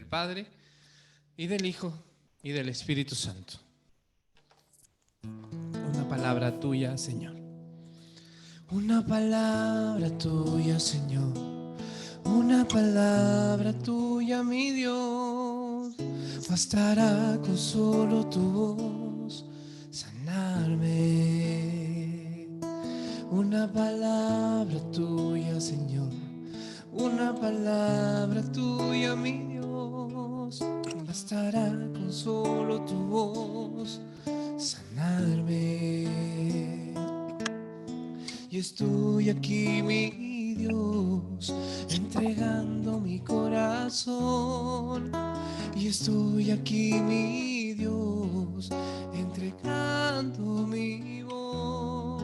Padre, y del Hijo, y del Espíritu Santo. Una palabra tuya, Señor. Una palabra tuya, Señor. Una palabra tuya, mi Dios. Bastará con solo tu voz sanarme. Una palabra tuya, Señor. Una palabra tuya, mi Dios. Bastará con solo tu voz sanarme. Y estoy aquí, mi Dios, entregando mi corazón. Y estoy aquí, mi Dios, entregando mi voz.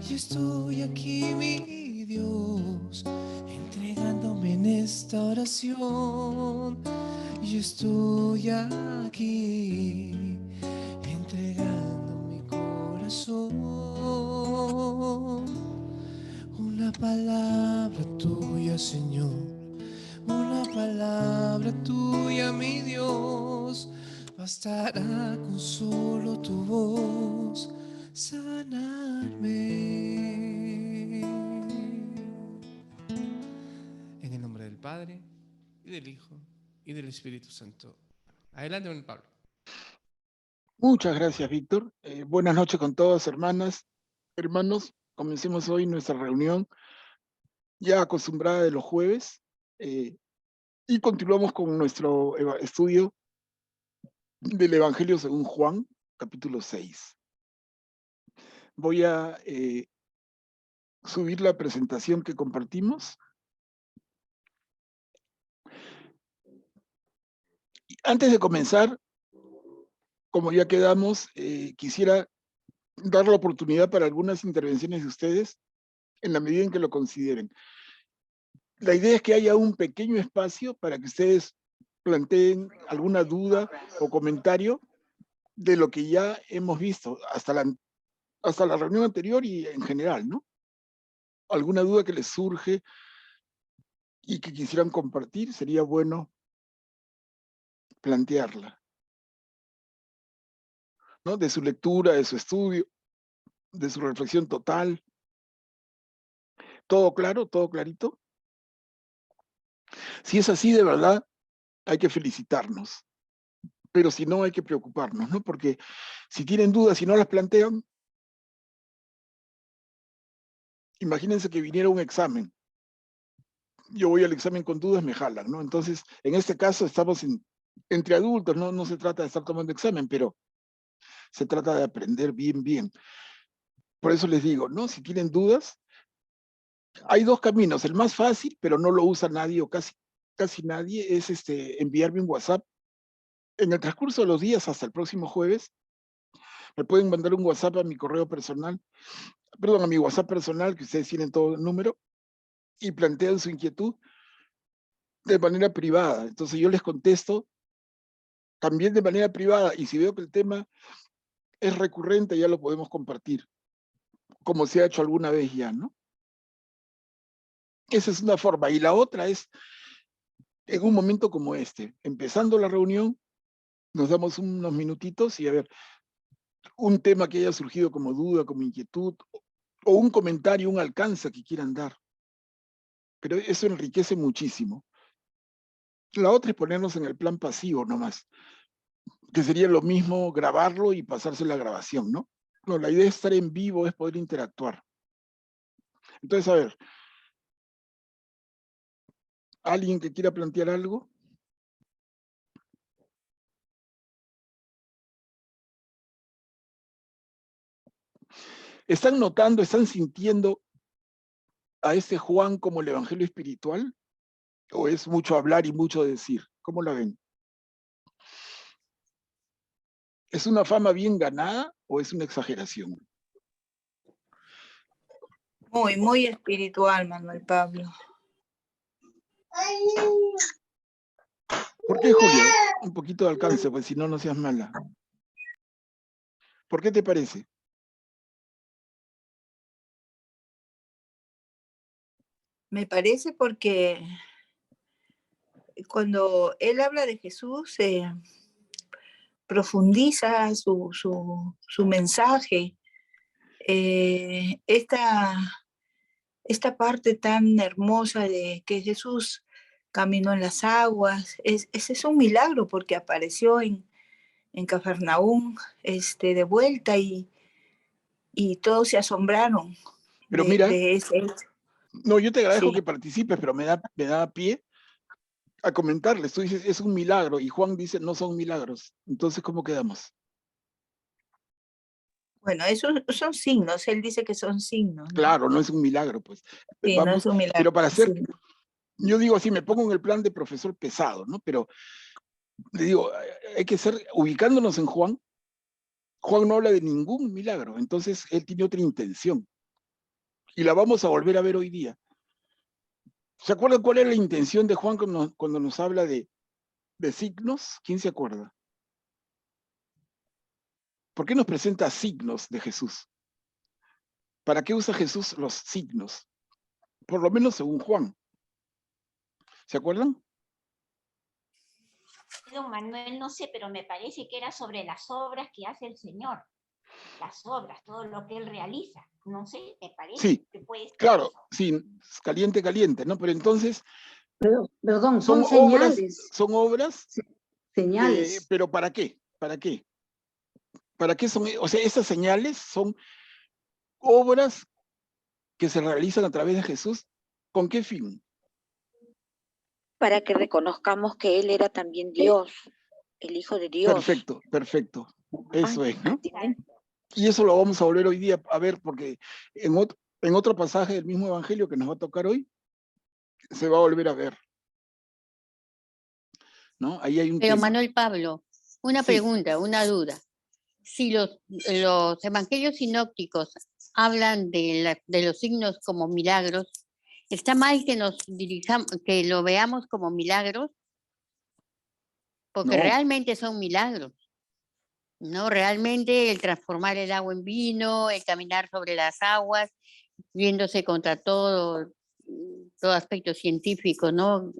Y estoy aquí, mi Dios, entregándome en esta oración. Y estoy aquí, entregando mi corazón. Una palabra tuya, Señor. Una palabra tuya, mi Dios. Bastará con solo tu voz sanarme. En el nombre del Padre, y del Hijo, y del Espíritu Santo. Adelante, don Pablo. Muchas gracias, Víctor. Buenas noches con todas, hermanas, hermanos. Comencemos hoy nuestra reunión ya acostumbrada de los jueves y continuamos con nuestro estudio del Evangelio según Juan, capítulo 6. Voy a subir la presentación que compartimos. Antes de comenzar, como ya quedamos, quisiera dar la oportunidad para algunas intervenciones de ustedes en la medida en que lo consideren. La idea es que haya un pequeño espacio para que ustedes planteen alguna duda o comentario de lo que ya hemos visto hasta la reunión anterior y en general, ¿no? Alguna duda que les surge y que quisieran compartir, sería bueno plantearla, ¿no? De su lectura, de su estudio, de su reflexión total. ¿Todo claro? ¿Todo clarito? Si es así, de verdad, hay que felicitarnos. Pero si no, hay que preocuparnos, ¿no? Porque si tienen dudas y no las plantean, imagínense que viniera un examen. Yo voy al examen con dudas, me jalan, ¿no? Entonces, en este caso estamos entre adultos, ¿no? No se trata de estar tomando examen, pero se trata de aprender bien, bien. Por eso les digo, ¿no? Si tienen dudas, hay dos caminos. El más fácil, pero no lo usa nadie o casi nadie, es enviarme un WhatsApp. En el transcurso de los días, hasta el próximo jueves, me pueden mandar un WhatsApp a mi correo personal, perdón, a mi WhatsApp personal, que ustedes tienen todo el número, y plantean su inquietud de manera privada. Entonces yo les contesto también de manera privada, y si veo que el tema es recurrente, ya lo podemos compartir, como se ha hecho alguna vez ya, ¿no? Esa es una forma. Y la otra es, en un momento como este, empezando la reunión, nos damos unos minutitos y a ver, un tema que haya surgido como duda, como inquietud, o un comentario, un alcance que quieran dar. Pero eso enriquece muchísimo. La otra es ponernos en el plan pasivo nomás, que sería lo mismo grabarlo y pasarse la grabación, ¿no? No, la idea es estar en vivo, es poder interactuar. Entonces, a ver, ¿alguien que quiera plantear algo? ¿Están notando, están sintiendo a este Juan como el evangelio espiritual? ¿O es mucho hablar y mucho decir? ¿Cómo la ven? ¿Es una fama bien ganada o es una exageración? Muy, muy espiritual, Manuel Pablo. ¿Por qué, Julia? Un poquito de alcance, pues si no, no seas mala. ¿Por qué te parece? Me parece porque cuando él habla de Jesús, profundiza su mensaje. Esta parte tan hermosa de que Jesús caminó en las aguas, ese es un milagro porque apareció en Cafarnaúm de vuelta y todos se asombraron Pero mira, de ese hecho. no, yo te agradezco Sí. que participes, pero me da pie a comentarles. Tú dices, es un milagro, y Juan dice, no son milagros. Entonces, ¿cómo quedamos? Bueno, esos son signos, él dice que son signos, ¿no? Claro, no es un milagro, pues. Sí, no Vamos, es un milagro. pero para hacer, Sí. yo digo así, me pongo en el plan de profesor pesado, ¿no? Pero le digo, hay que ser, ubicándonos en Juan, Juan no habla de ningún milagro, entonces él tiene otra intención. Y la vamos a volver a ver hoy día. ¿Se acuerdan cuál es la intención de Juan cuando nos habla de signos? ¿Quién se acuerda? ¿Por qué nos presenta signos de Jesús? ¿Para qué usa Jesús los signos? Por lo menos según Juan. ¿Se acuerdan? Don Manuel, no sé, pero me parece que era sobre las obras que hace el Señor. Las obras, todo lo que Él realiza. No sé, me parece Sí, que puede ser claro, eso. sí, caliente, caliente, ¿no? Pero entonces, Perdón, son son obras, señales. son obras, Señales. pero ¿para qué? ¿Para qué? ¿Para qué son? O sea, esas señales son obras que se realizan a través de Jesús. ¿Con qué fin? Para que reconozcamos que Él era también Dios, el Hijo de Dios. Perfecto, perfecto. Eso es, ¿no? ¿Entienden? Y eso lo vamos a volver hoy día a ver, porque en otro pasaje del mismo evangelio que nos va a tocar hoy, se va a volver a ver. ¿No? Ahí hay un Pero tema. Manuel Pablo, una Sí. pregunta, una duda. Si los evangelios sinópticos hablan de los signos como milagros, ¿está mal que nos dirijamos, que lo veamos como milagros? Porque No. realmente son milagros. ¿No? Realmente el transformar el agua en vino, el caminar sobre las aguas, yéndose contra todo aspecto científico, ¿no?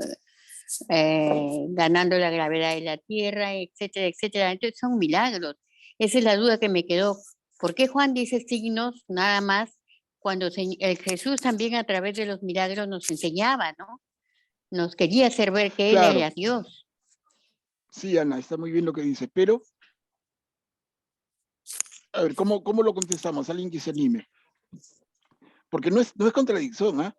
Ganando la gravedad de la Tierra, etcétera, etcétera. Entonces son milagros. Esa es la duda que me quedó. ¿Por qué Juan dice signos nada más cuando el Jesús también a través de los milagros nos enseñaba, ¿no? Nos quería hacer ver que Él Claro. era Dios. Sí, Ana, está muy bien lo que dice, pero a ver, ¿cómo lo contestamos? Alguien que se anime. Porque no es contradicción, ¿ah?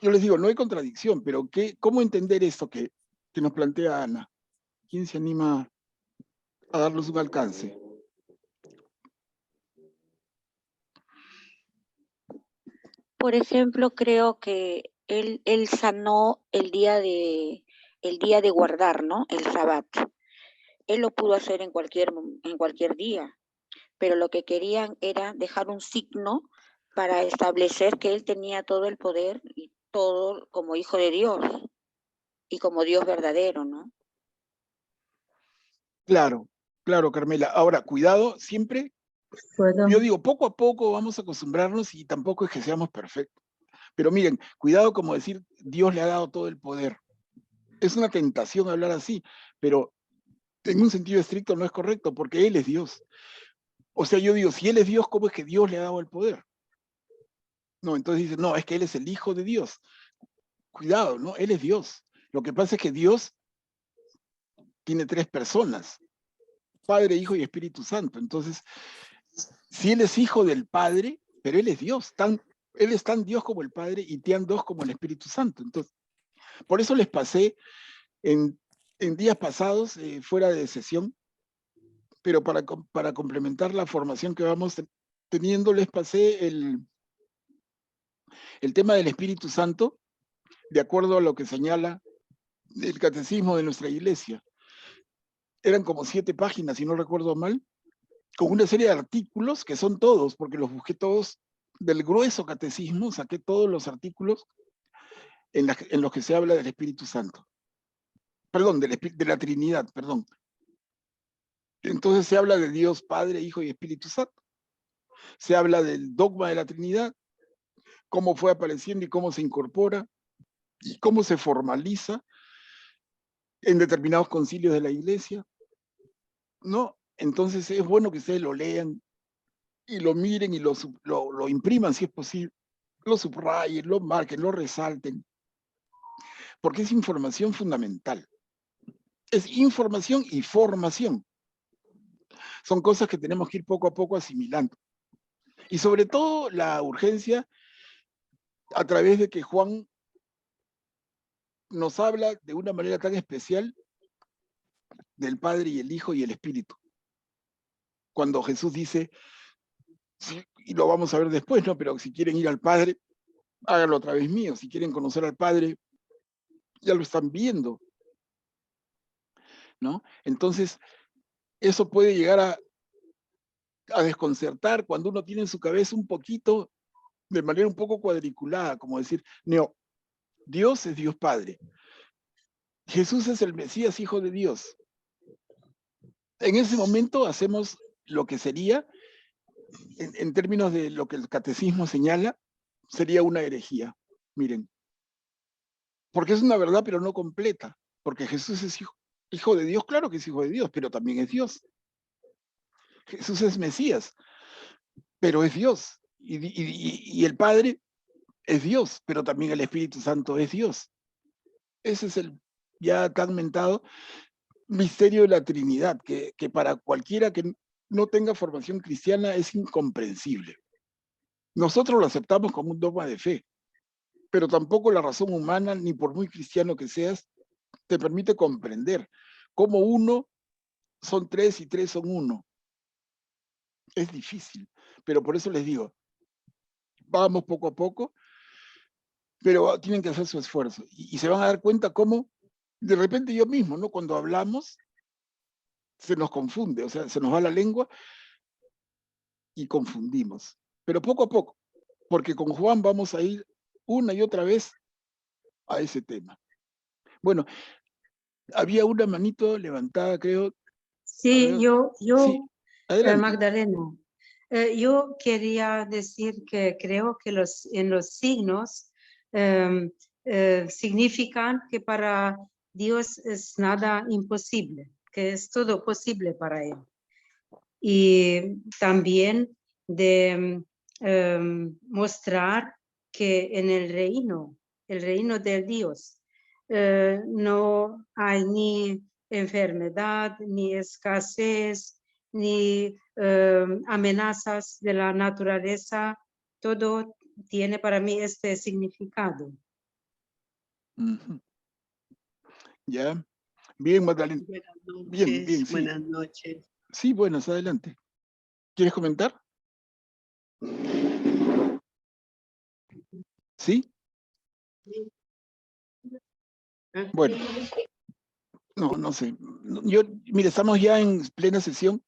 Yo les digo, no hay contradicción, pero ¿cómo entender esto que nos plantea Ana? ¿Quién se anima a darnos un alcance? Por ejemplo, creo que Él sanó el día de guardar, ¿no? El Sabbat. Él lo pudo hacer en cualquier día, pero lo que querían era dejar un signo para establecer que Él tenía todo el poder y todo como Hijo de Dios y como Dios verdadero, ¿no? Claro, Carmela. Ahora, cuidado, siempre, yo digo, poco a poco vamos a acostumbrarnos y tampoco es que seamos perfectos. Pero miren, cuidado como decir, Dios le ha dado todo el poder. Es una tentación hablar así, pero en un sentido estricto no es correcto, porque Él es Dios. O sea, yo digo, si Él es Dios, ¿cómo es que Dios le ha dado el poder? No, entonces dice, no, es que Él es el Hijo de Dios. Cuidado, ¿no? Él es Dios. Lo que pasa es que Dios tiene 3 personas, Padre, Hijo y Espíritu Santo. Entonces, si Él es Hijo del Padre, pero Él es Dios, Él es tan Dios como el Padre y tan Dios como el Espíritu Santo. Entonces, por eso les pasé en días pasados, fuera de sesión, pero para complementar la formación que vamos teniendo, les pasé el tema del Espíritu Santo, de acuerdo a lo que señala el catecismo de nuestra iglesia. Eran como 7 páginas, si no recuerdo mal, con una serie de artículos que son todos, porque los busqué todos del grueso catecismo, saqué todos los artículos en los que se habla del Espíritu Santo. Perdón, de la Trinidad, perdón. Entonces se habla de Dios Padre, Hijo y Espíritu Santo. Se habla del dogma de la Trinidad, cómo fue apareciendo y cómo se incorpora, y cómo se formaliza, en determinados concilios de la iglesia, ¿no? Entonces es bueno que ustedes lo lean y lo miren y lo impriman si es posible, lo subrayen, lo marquen, lo resalten, porque es información fundamental. Es información y formación. Son cosas que tenemos que ir poco a poco asimilando. Y sobre todo la urgencia a través de que Juan nos habla de una manera tan especial del Padre y el Hijo y el Espíritu. Cuando Jesús dice, sí, y lo vamos a ver después, ¿no? Pero si quieren ir al Padre, háganlo a través mío. Si quieren conocer al Padre, ya lo están viendo, ¿no? Entonces, eso puede llegar a desconcertar cuando uno tiene en su cabeza un poquito, de manera un poco cuadriculada, como decir, no, Dios es Dios Padre. Jesús es el Mesías, Hijo de Dios. En ese momento hacemos lo que sería, en términos de lo que el catecismo señala, sería una herejía. Miren. Porque es una verdad, pero no completa. Porque Jesús es hijo de Dios, claro que es hijo de Dios, pero también es Dios. Jesús es Mesías, pero es Dios. Y el Padre es Dios, pero también el Espíritu Santo es Dios. Ese es el ya tan mentado misterio de la Trinidad, que para cualquiera que no tenga formación cristiana es incomprensible. Nosotros lo aceptamos como un dogma de fe, pero tampoco la razón humana, ni por muy cristiano que seas, te permite comprender cómo uno son tres y tres son uno. Es difícil, pero por eso les digo, vamos poco a poco, pero tienen que hacer su esfuerzo. Y se van a dar cuenta cómo, de repente yo mismo, ¿no? Cuando hablamos, se nos confunde, o sea, se nos va la lengua y confundimos. Pero poco a poco, porque con Juan vamos a ir una y otra vez a ese tema. Bueno, había una manito levantada, creo. Sí, Sí, adelante. Magdalena, yo quería decir que creo que en los signos significan que para Dios es nada imposible, que es todo posible para Él. Y también de mostrar que en el reino de Dios, no hay ni enfermedad, ni escasez, ni amenazas de la naturaleza. Todo tiene para mí este significado. Ya. Bien, Magdalena. Buenas noches. Bien, bien, sí. Buenas noches. Sí, buenas, adelante. ¿Quieres comentar? ¿Sí? Bueno, no sé. Mire, estamos ya en plena sesión,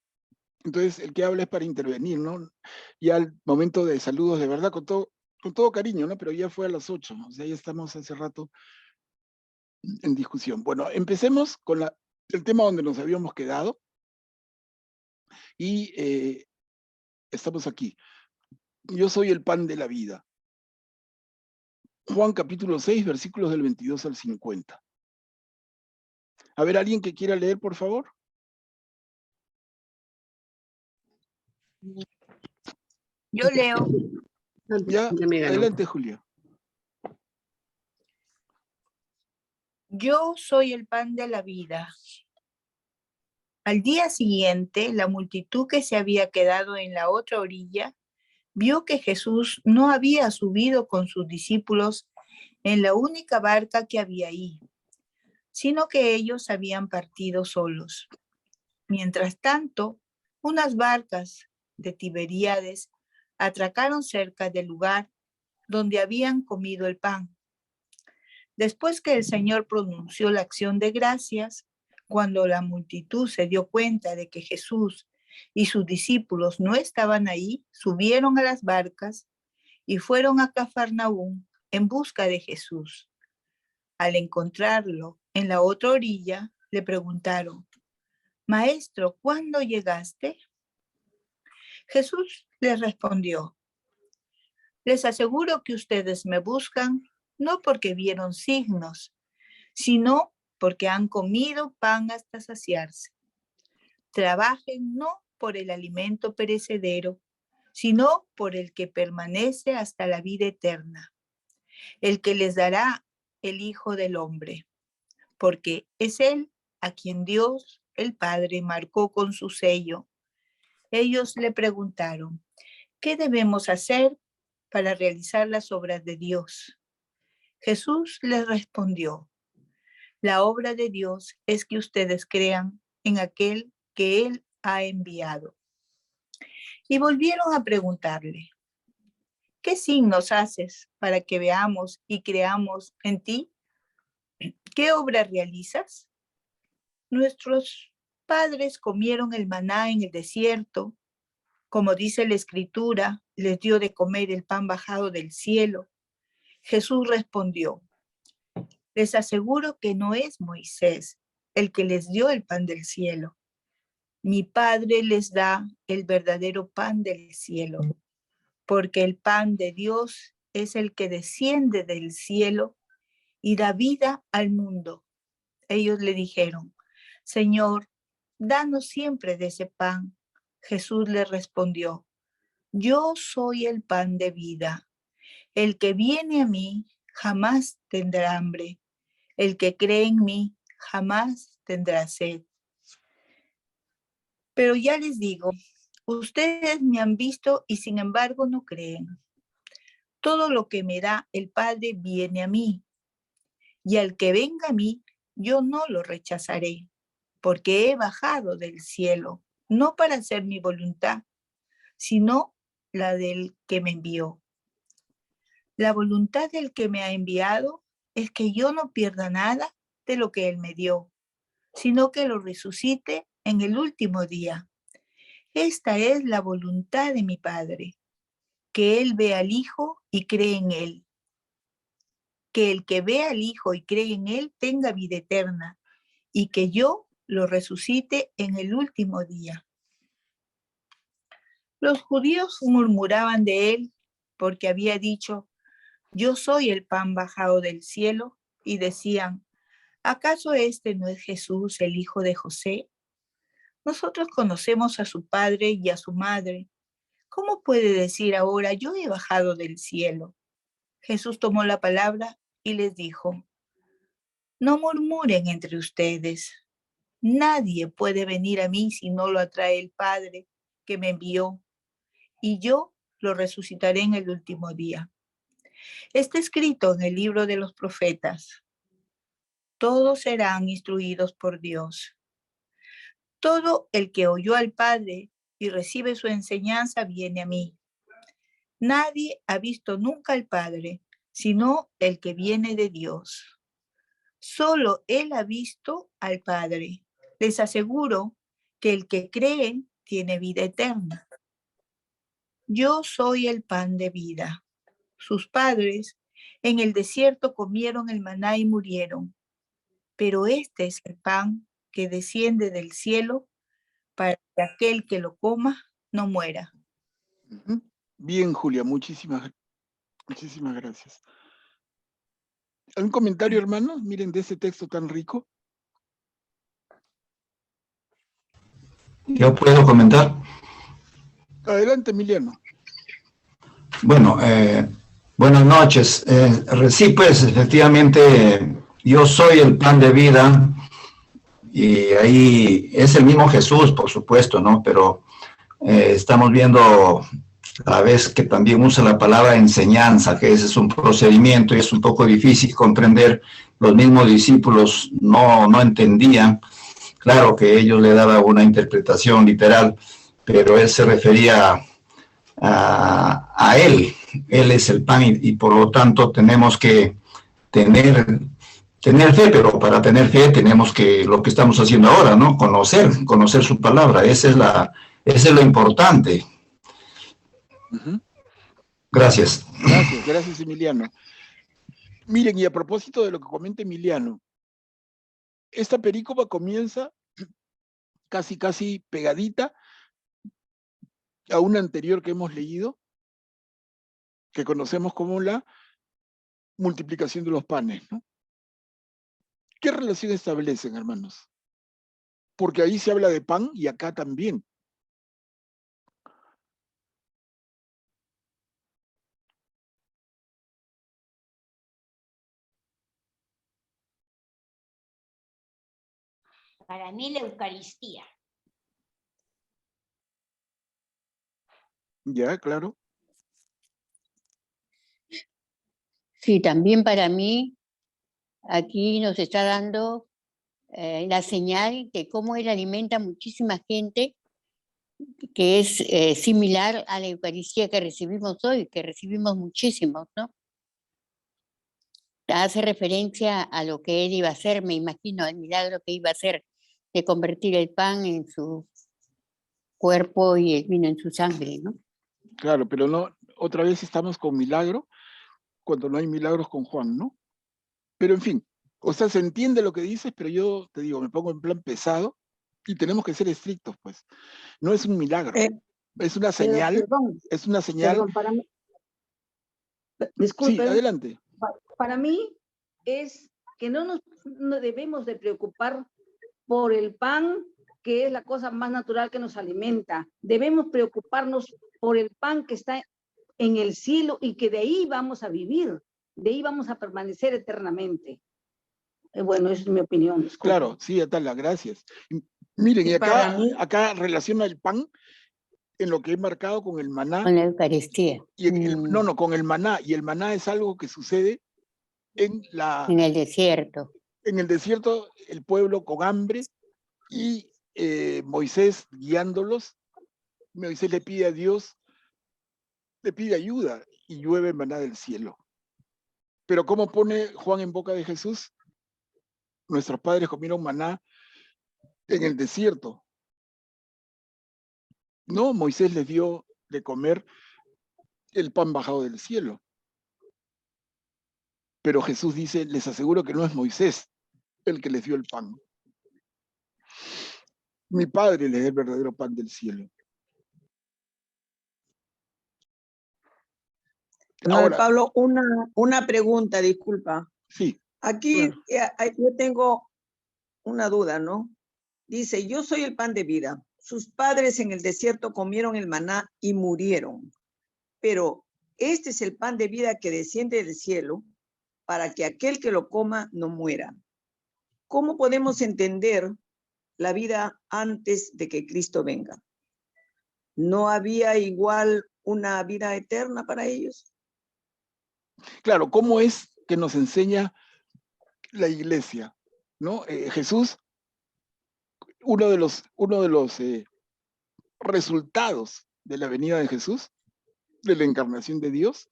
entonces el que habla es para intervenir, ¿no? Ya al momento de saludos, de verdad, con todo cariño, ¿no? Pero ya fue a las 8, o sea, ya estamos hace rato en discusión. Bueno, empecemos con el tema donde nos habíamos quedado. Y estamos aquí. Yo soy el pan de la vida. Juan capítulo 6, versículos del 22 al 50. A ver, ¿alguien que quiera leer, por favor? Yo leo. Ya, adelante, Julia. Yo soy el pan de la vida. Al día siguiente, la multitud que se había quedado en la otra orilla vio que Jesús no había subido con sus discípulos en la única barca que había ahí, sino que ellos habían partido solos. Mientras tanto, unas barcas de Tiberíades atracaron cerca del lugar donde habían comido el pan. Después que el Señor pronunció la acción de gracias, cuando la multitud se dio cuenta de que Jesús y sus discípulos no estaban ahí, subieron a las barcas y fueron a Cafarnaúm en busca de Jesús. Al encontrarlo en la otra orilla, le preguntaron: Maestro, ¿cuándo llegaste? Jesús les respondió: les aseguro que ustedes me buscan no porque vieron signos, sino porque han comido pan hasta saciarse. Trabajen no por el alimento perecedero, sino por el que permanece hasta la vida eterna, el que les dará el Hijo del Hombre, porque es Él a quien Dios, el Padre, marcó con su sello. Ellos le preguntaron, ¿qué debemos hacer para realizar las obras de Dios? Jesús les respondió, la obra de Dios es que ustedes crean en aquel que Él ha enviado. Y volvieron a preguntarle, ¿qué signos haces para que veamos y creamos en ti? ¿Qué obra realizas? Nuestros padres comieron el maná en el desierto, como dice la Escritura, les dio de comer el pan bajado del cielo. Jesús respondió, les aseguro que no es Moisés el que les dio el pan del cielo. Mi Padre les da el verdadero pan del cielo, porque el pan de Dios es el que desciende del cielo y da vida al mundo. Ellos le dijeron, Señor, danos siempre de ese pan. Jesús le respondió, yo soy el pan de vida. El que viene a mí jamás tendrá hambre. El que cree en mí jamás tendrá sed. Pero ya les digo, ustedes me han visto y sin embargo no creen. Todo lo que me da el Padre viene a mí. Y al que venga a mí, yo no lo rechazaré, porque he bajado del cielo, no para hacer mi voluntad, sino la del que me envió. La voluntad del que me ha enviado es que yo no pierda nada de lo que Él me dio, sino que lo resucite en el último día. Esta es la voluntad de mi Padre, que Él vea al Hijo y cree en Él. Que el que vea al Hijo y cree en Él tenga vida eterna, y que yo lo resucite en el último día. Los judíos murmuraban de Él porque había dicho, yo soy el pan bajado del cielo, y decían, ¿acaso este no es Jesús, el hijo de José? Nosotros conocemos a su padre y a su madre. ¿Cómo puede decir ahora, yo he bajado del cielo? Jesús tomó la palabra y les dijo, no murmuren entre ustedes. Nadie puede venir a mí si no lo atrae el Padre que me envió, y yo lo resucitaré en el último día. Está escrito en el libro de los profetas, todos serán instruidos por Dios. Todo el que oyó al Padre y recibe su enseñanza viene a mí. Nadie ha visto nunca al Padre, sino el que viene de Dios. Solo Él ha visto al Padre. Les aseguro que el que cree tiene vida eterna. Yo soy el pan de vida. Sus padres en el desierto comieron el maná y murieron. Pero este es el pan que desciende del cielo para que aquel que lo coma no muera. Bien, Julia, muchísimas gracias. ¿Algún comentario, hermanos? Miren, de ese texto tan rico. ¿Yo puedo comentar? Adelante, Emiliano. Bueno, buenas noches. Sí, pues efectivamente yo soy el pan de vida y ahí es el mismo Jesús, por supuesto, ¿no? Pero estamos viendo a la vez que también usa la palabra enseñanza, que ese es un procedimiento y es un poco difícil comprender. Los mismos discípulos no entendían. Claro que ellos le daban una interpretación literal, pero él se refería a él. Él es el pan y por lo tanto tenemos que tener fe, pero para tener fe tenemos que, lo que estamos haciendo ahora, ¿no? Conocer su palabra. Ese es lo importante. Gracias. Gracias, Emiliano. Miren, y a propósito de lo que comenta Emiliano, esta perícopa comienza casi pegadita a una anterior que hemos leído, que conocemos como la multiplicación de los panes, ¿no? ¿Qué relación establecen, hermanos? Porque ahí se habla de pan y acá también. Para mí la Eucaristía. Ya, claro. Sí, también para mí, aquí nos está dando la señal de cómo él alimenta a muchísima gente, que es similar a la Eucaristía que recibimos hoy, que recibimos muchísimos, ¿no? Hace referencia a lo que él iba a hacer, me imagino, el milagro que iba a hacer de convertir el pan en su cuerpo y el vino en su sangre, ¿no? Claro, pero no, otra vez estamos con milagro cuando no hay milagros con Juan, ¿no? Pero en fin, o sea, se entiende lo que dices, pero yo te digo, me pongo en plan pesado y tenemos que ser estrictos, pues. No es un milagro, es una señal, es una señal. Perdón, para mí, Sí, disculpen, adelante. para mí es que no debemos de preocupar por el pan, que es la cosa más natural que nos alimenta. Debemos preocuparnos por el pan que está en el cielo y que de ahí vamos a vivir, de ahí vamos a permanecer eternamente. Bueno, esa es mi opinión. Disculpen. Claro, sí, Atala, gracias. Miren, y acá relaciona el pan en lo que he marcado con el maná. Con la Eucaristía. Y no, con el maná. Y el maná es algo que sucede en el desierto. En el desierto, el pueblo con hambre y Moisés guiándolos. Moisés le pide a Dios, le pide ayuda y llueve maná del cielo. Pero ¿cómo pone Juan en boca de Jesús? Nuestros padres comieron maná en el desierto. No, Moisés les dio de comer el pan bajado del cielo. Pero Jesús dice, les aseguro que no es Moisés el que les dio el pan. Mi Padre les da el verdadero pan del cielo. Ahora, Pablo, una pregunta, disculpa. Sí. Aquí yo tengo una duda, ¿no? Dice, yo soy el pan de vida. Sus padres en el desierto comieron el maná y murieron. Pero este es el pan de vida que desciende del cielo para que aquel que lo coma no muera. ¿Cómo podemos entender la vida antes de que Cristo venga? ¿No había igual una vida eterna para ellos? Claro, ¿cómo es que nos enseña la iglesia? ¿No? Jesús, uno de los resultados de la venida de Jesús, de la encarnación de Dios,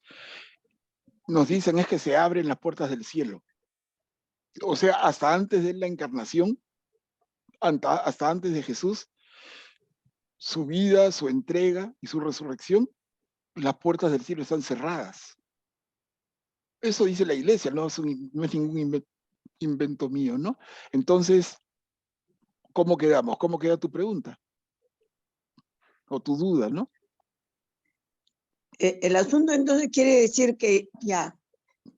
nos dicen es que se abren las puertas del cielo. O sea, hasta antes de la encarnación, hasta antes de Jesús, su vida, su entrega y su resurrección, las puertas del cielo están cerradas. Eso dice la iglesia, no es ningún invento mío, ¿no? Entonces, ¿cómo quedamos? ¿Cómo queda tu pregunta? O tu duda, ¿no? El asunto entonces quiere decir que ya,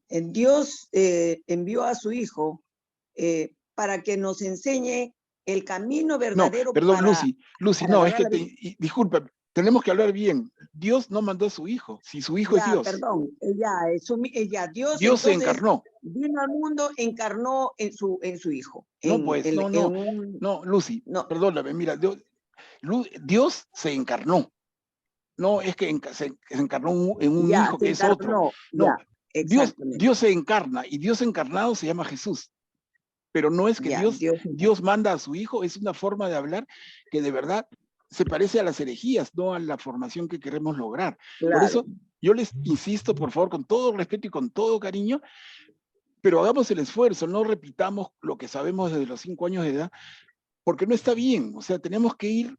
Dios envió a su Hijo para que nos enseñe el camino verdadero. No, perdón, para, Lucy, no, es que, disculpa, tenemos que hablar bien. Dios no mandó a su Hijo, si su Hijo es Dios. Perdón, Dios se encarnó. Vino al mundo, encarnó en su Hijo. No, Lucy, no. Perdóname, mira, Dios se encarnó. No es que se encarnó en un hijo que es otro. No, Dios se encarna y Dios encarnado se llama Jesús. Pero no es que Dios manda a su hijo, es una forma de hablar que de verdad se parece a las herejías, no a la formación que queremos lograr. Claro. Por eso yo les insisto, por favor, con todo respeto y con todo cariño, pero hagamos el esfuerzo, no repitamos lo que sabemos desde los 5 años de edad, porque no está bien. O sea, tenemos que ir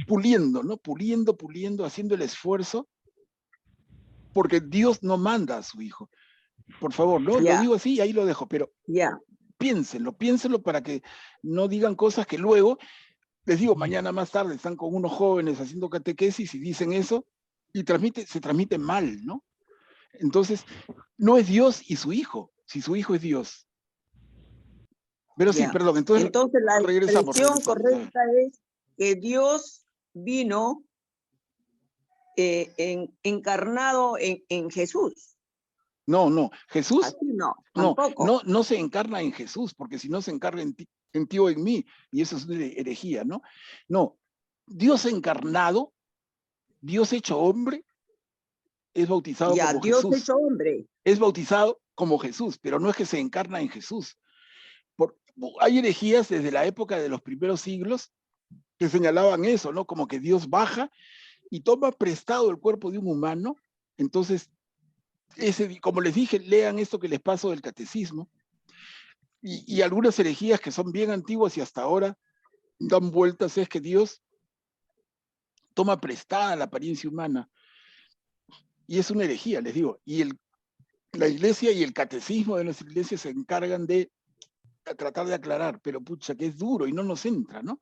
puliendo, ¿no? Puliendo, haciendo el esfuerzo, porque Dios no manda a su hijo. Por favor, ¿no? Lo digo así y ahí lo dejo, pero piénsenlo para que no digan cosas que luego, les digo, mañana más tarde están con unos jóvenes haciendo catequesis y dicen eso, y se transmite mal, ¿no? Entonces, no es Dios y su hijo, si su hijo es Dios. Pero sí, Ya. perdón, entonces Entonces la regresamos. expresión correcta es que Dios vino encarnado en Jesús. No, Jesús Así no, no tampoco. se encarna en Jesús, porque si no se encarna en ti o en mí, y eso es una herejía, ¿no? No, Dios encarnado, Dios hecho hombre, es bautizado Ya, como Dios Jesús. hecho hombre. Es bautizado como Jesús, pero no es que se encarna en Jesús. Hay herejías desde la época de los primeros siglos que señalaban eso, ¿no? Como que Dios baja y toma prestado el cuerpo de un humano. Entonces, como les dije, lean esto que les paso del catecismo, y algunas herejías que son bien antiguas y hasta ahora dan vueltas, es que Dios toma prestada la apariencia humana, y es una herejía, les digo, y la iglesia y el catecismo de nuestra iglesia se encargan de tratar de aclarar, pero pucha, que es duro y no nos entra, ¿no?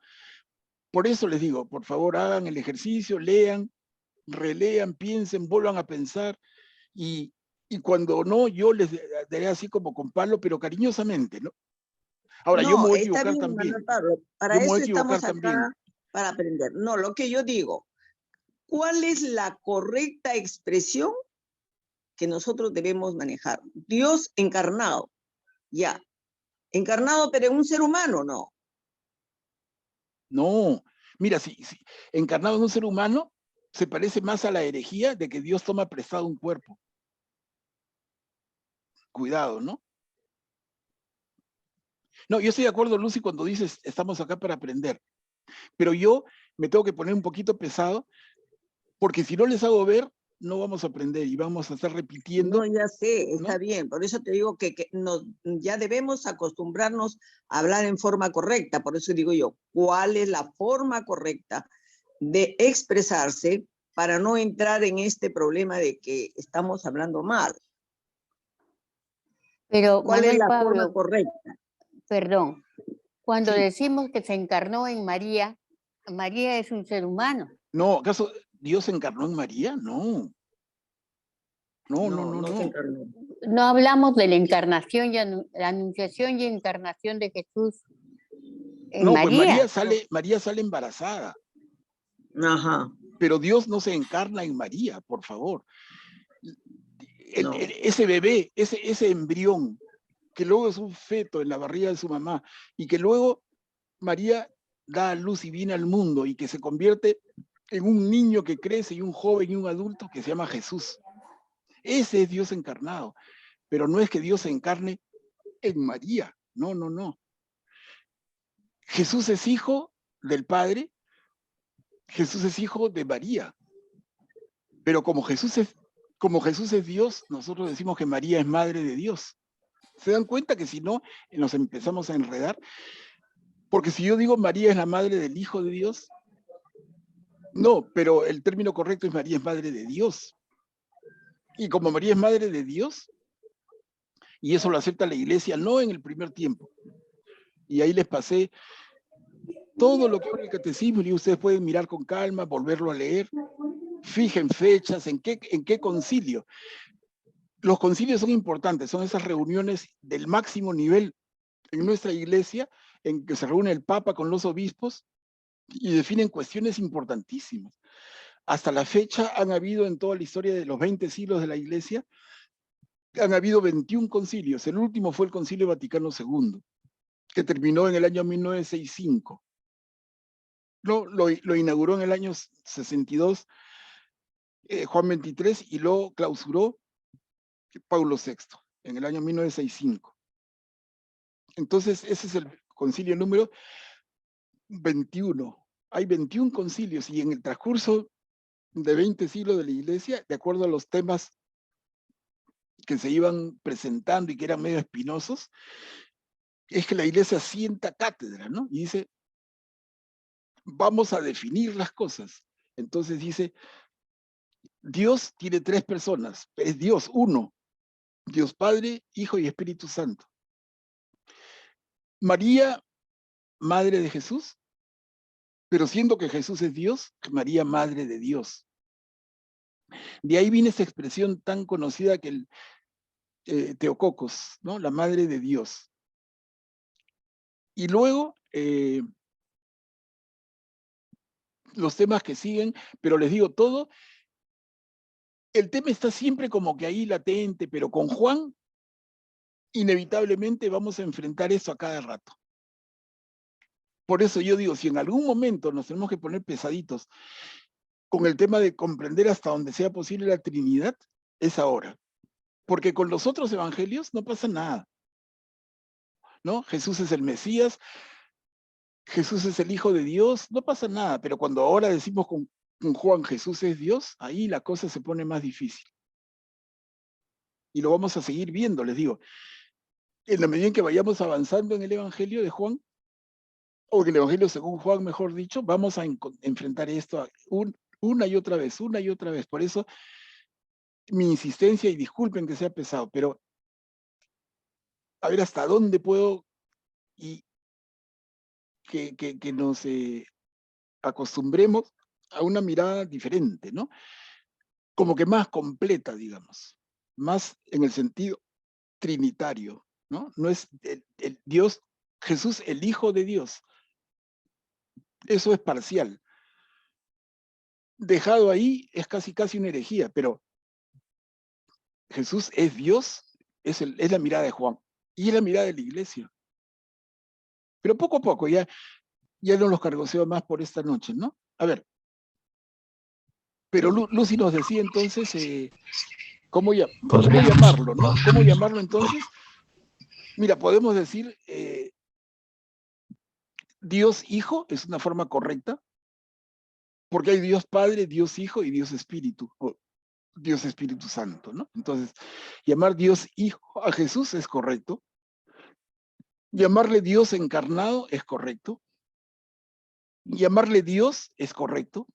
Por eso les digo, por favor, hagan el ejercicio, lean, relean, piensen, vuelvan a pensar, y cuando no, yo les daré así como con palo, pero cariñosamente, ¿no? Ahora, yo me No, voy a está equivocar bien, también. Manuel Pablo. Para Yo me eso voy a equivocar estamos también. acá, para aprender. No, lo que yo digo, ¿cuál es la correcta expresión que nosotros debemos manejar? Dios encarnado, ya. Encarnado, pero en un ser humano, no. No, mira, si encarnado en un ser humano, se parece más a la herejía de que Dios toma prestado un cuerpo. Cuidado, ¿no? No, yo estoy de acuerdo, Lucy, cuando dices, estamos acá para aprender. Pero yo me tengo que poner un poquito pesado, porque si no les hago ver, no vamos a aprender y vamos a estar repitiendo. No, ya sé, está ¿no? bien. Por eso te digo que ya debemos acostumbrarnos a hablar en forma correcta. Por eso digo yo, ¿cuál es la forma correcta de expresarse para no entrar en este problema de que estamos hablando mal? Pero ¿Cuál es Manuel la forma Pablo, correcta? perdón, cuando Sí. decimos que se encarnó en María, María es un ser humano. No, ¿acaso Dios se encarnó en María? No. No. se encarnó. No hablamos de la encarnación, la anunciación y encarnación de Jesús en No, pues María. María sale embarazada, Ajá. pero Dios no se encarna en María, por favor. No. Ese bebé, ese embrión, que luego es un feto en la barriga de su mamá, y que luego María da a luz y viene al mundo, y que se convierte en un niño que crece, y un joven y un adulto que se llama Jesús. Ese es Dios encarnado, pero no es que Dios se encarne en María, no. Jesús es hijo del Padre, Jesús es hijo de María, pero como Jesús es Dios, nosotros decimos que María es madre de Dios. ¿Se dan cuenta que si no, nos empezamos a enredar? Porque si yo digo María es la madre del Hijo de Dios, no, pero el término correcto es María es madre de Dios. Y como María es madre de Dios, y eso lo acepta la iglesia, no en el primer tiempo. Y ahí les pasé todo lo que habla el catecismo, y ustedes pueden mirar con calma, volverlo a leer. Fijen fechas, en qué concilio. Los concilios son importantes, son esas reuniones del máximo nivel en nuestra iglesia, en que se reúne el Papa con los obispos y definen cuestiones importantísimas. Hasta la fecha han habido en toda la historia de los 20 siglos de la iglesia, han habido 21 concilios. El último fue el Concilio Vaticano II, que terminó en el año 1965. Lo inauguró en el año 62 Juan XXIII, y lo clausuró Pablo VI en el año 1965. Entonces, ese es el concilio número 21. Hay 21 concilios, y en el transcurso de 20 siglos de la iglesia, de acuerdo a los temas que se iban presentando y que eran medio espinosos, es que la iglesia sienta cátedra, ¿no? Y dice, vamos a definir las cosas. Entonces dice, Dios tiene 3 personas, es Dios, uno, Dios Padre, Hijo y Espíritu Santo. María, madre de Jesús, pero siendo que Jesús es Dios, María, madre de Dios. De ahí viene esa expresión tan conocida que el Teococos, ¿no? La madre de Dios. Y luego, los temas que siguen, pero les digo todo, el tema está siempre como que ahí latente, pero con Juan, inevitablemente vamos a enfrentar eso a cada rato. Por eso yo digo, si en algún momento nos tenemos que poner pesaditos con el tema de comprender hasta donde sea posible la Trinidad, es ahora. Porque con los otros evangelios no pasa nada, ¿no? Jesús es el Mesías, Jesús es el Hijo de Dios, no pasa nada, pero cuando ahora decimos con Juan Jesús es Dios, ahí la cosa se pone más difícil. Y lo vamos a seguir viendo, les digo. En la medida en que vayamos avanzando en el Evangelio de Juan, o en el Evangelio según Juan, mejor dicho, vamos a enfrentar esto una y otra vez, una y otra vez. Por eso, mi insistencia, y disculpen que sea pesado, pero a ver hasta dónde puedo y que nos acostumbremos a una mirada diferente, ¿no? Como que más completa, digamos, más en el sentido trinitario, ¿no? No es el Dios, Jesús, el Hijo de Dios. Eso es parcial. Dejado ahí es casi una herejía, pero Jesús es Dios, es la mirada de Juan, y es la mirada de la iglesia. Pero poco a poco, ya no los cargoseo más por esta noche, ¿no? A ver. Pero Lucy nos decía entonces, ¿cómo llamarlo, no? ¿Cómo llamarlo entonces? Mira, podemos decir Dios Hijo, es una forma correcta, porque hay Dios Padre, Dios Hijo y Dios Espíritu, o Dios Espíritu Santo, ¿no? Entonces, llamar Dios Hijo a Jesús es correcto. Llamarle Dios encarnado es correcto. Llamarle Dios es correcto.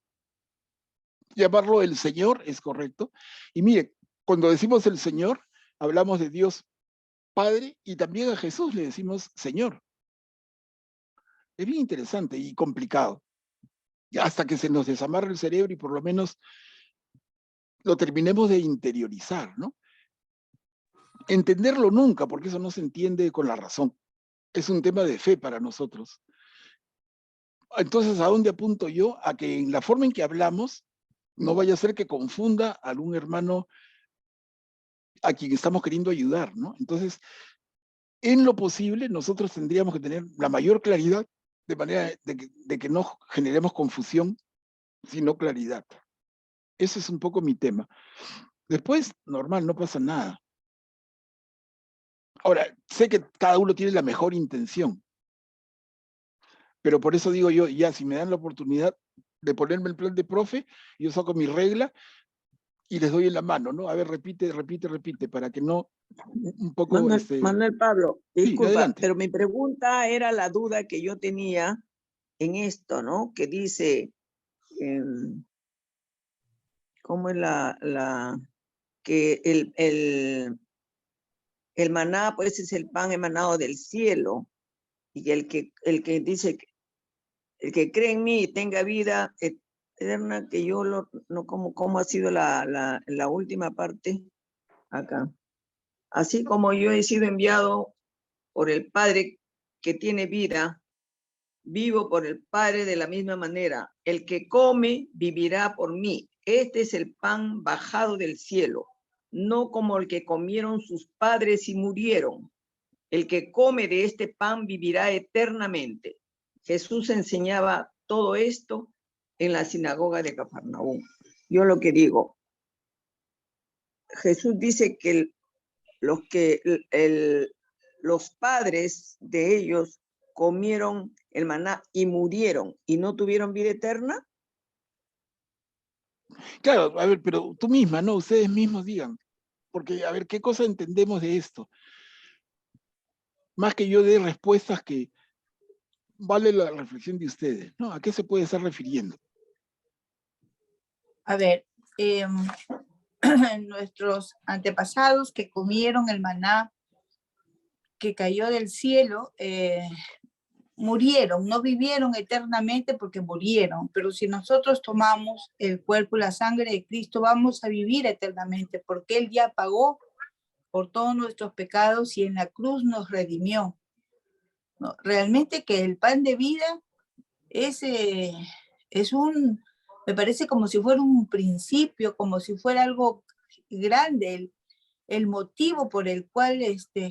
Llamarlo el Señor es correcto. Y mire, cuando decimos el Señor, hablamos de Dios Padre y también a Jesús le decimos Señor. Es bien interesante y complicado. Hasta que se nos desamarre el cerebro y por lo menos lo terminemos de interiorizar, ¿no? Entenderlo nunca, porque eso no se entiende con la razón. Es un tema de fe para nosotros. Entonces, ¿a dónde apunto yo? A que en la forma en que hablamos, no vaya a ser que confunda a algún hermano a quien estamos queriendo ayudar, ¿no? Entonces, en lo posible, nosotros tendríamos que tener la mayor claridad, de manera de que no generemos confusión, sino claridad. Ese es un poco mi tema. Después, normal, no pasa nada. Ahora, sé que cada uno tiene la mejor intención, pero por eso digo yo, ya, si me dan la oportunidad de ponerme el plan de profe, yo saco mi regla y les doy en la mano, ¿no? A ver, repite, para que no, un poco... Manuel Pablo, Sí, disculpa, adelante. pero mi pregunta era la duda que yo tenía en esto, ¿no? Que dice, ¿cómo es que el maná, pues, es el pan emanado del cielo, y el que dice, el que cree en mí y tenga vida eterna, que yo no, ¿cómo ha sido la última parte acá? Así como yo he sido enviado por el Padre que tiene vida, vivo por el Padre de la misma manera. El que come vivirá por mí. Este es el pan bajado del cielo, no como el que comieron sus padres y murieron. El que come de este pan vivirá eternamente. Jesús enseñaba todo esto en la sinagoga de Cafarnaúm. Yo lo que digo, Jesús dice que los padres de ellos comieron el maná y murieron y no tuvieron vida eterna. Claro, a ver, pero tú misma, ¿no? Ustedes mismos digan, porque a ver, ¿qué cosa entendemos de esto? Más que yo dé respuestas que vale la reflexión de ustedes, ¿no? ¿A qué se puede estar refiriendo? A ver, nuestros antepasados que comieron el maná que cayó del cielo, murieron, no vivieron eternamente porque murieron, pero si nosotros tomamos el cuerpo y la sangre de Cristo, vamos a vivir eternamente, porque Él ya pagó por todos nuestros pecados y en la cruz nos redimió. ¿no? Realmente que el pan de vida es me parece como si fuera un principio, como si fuera algo grande, el motivo por el cual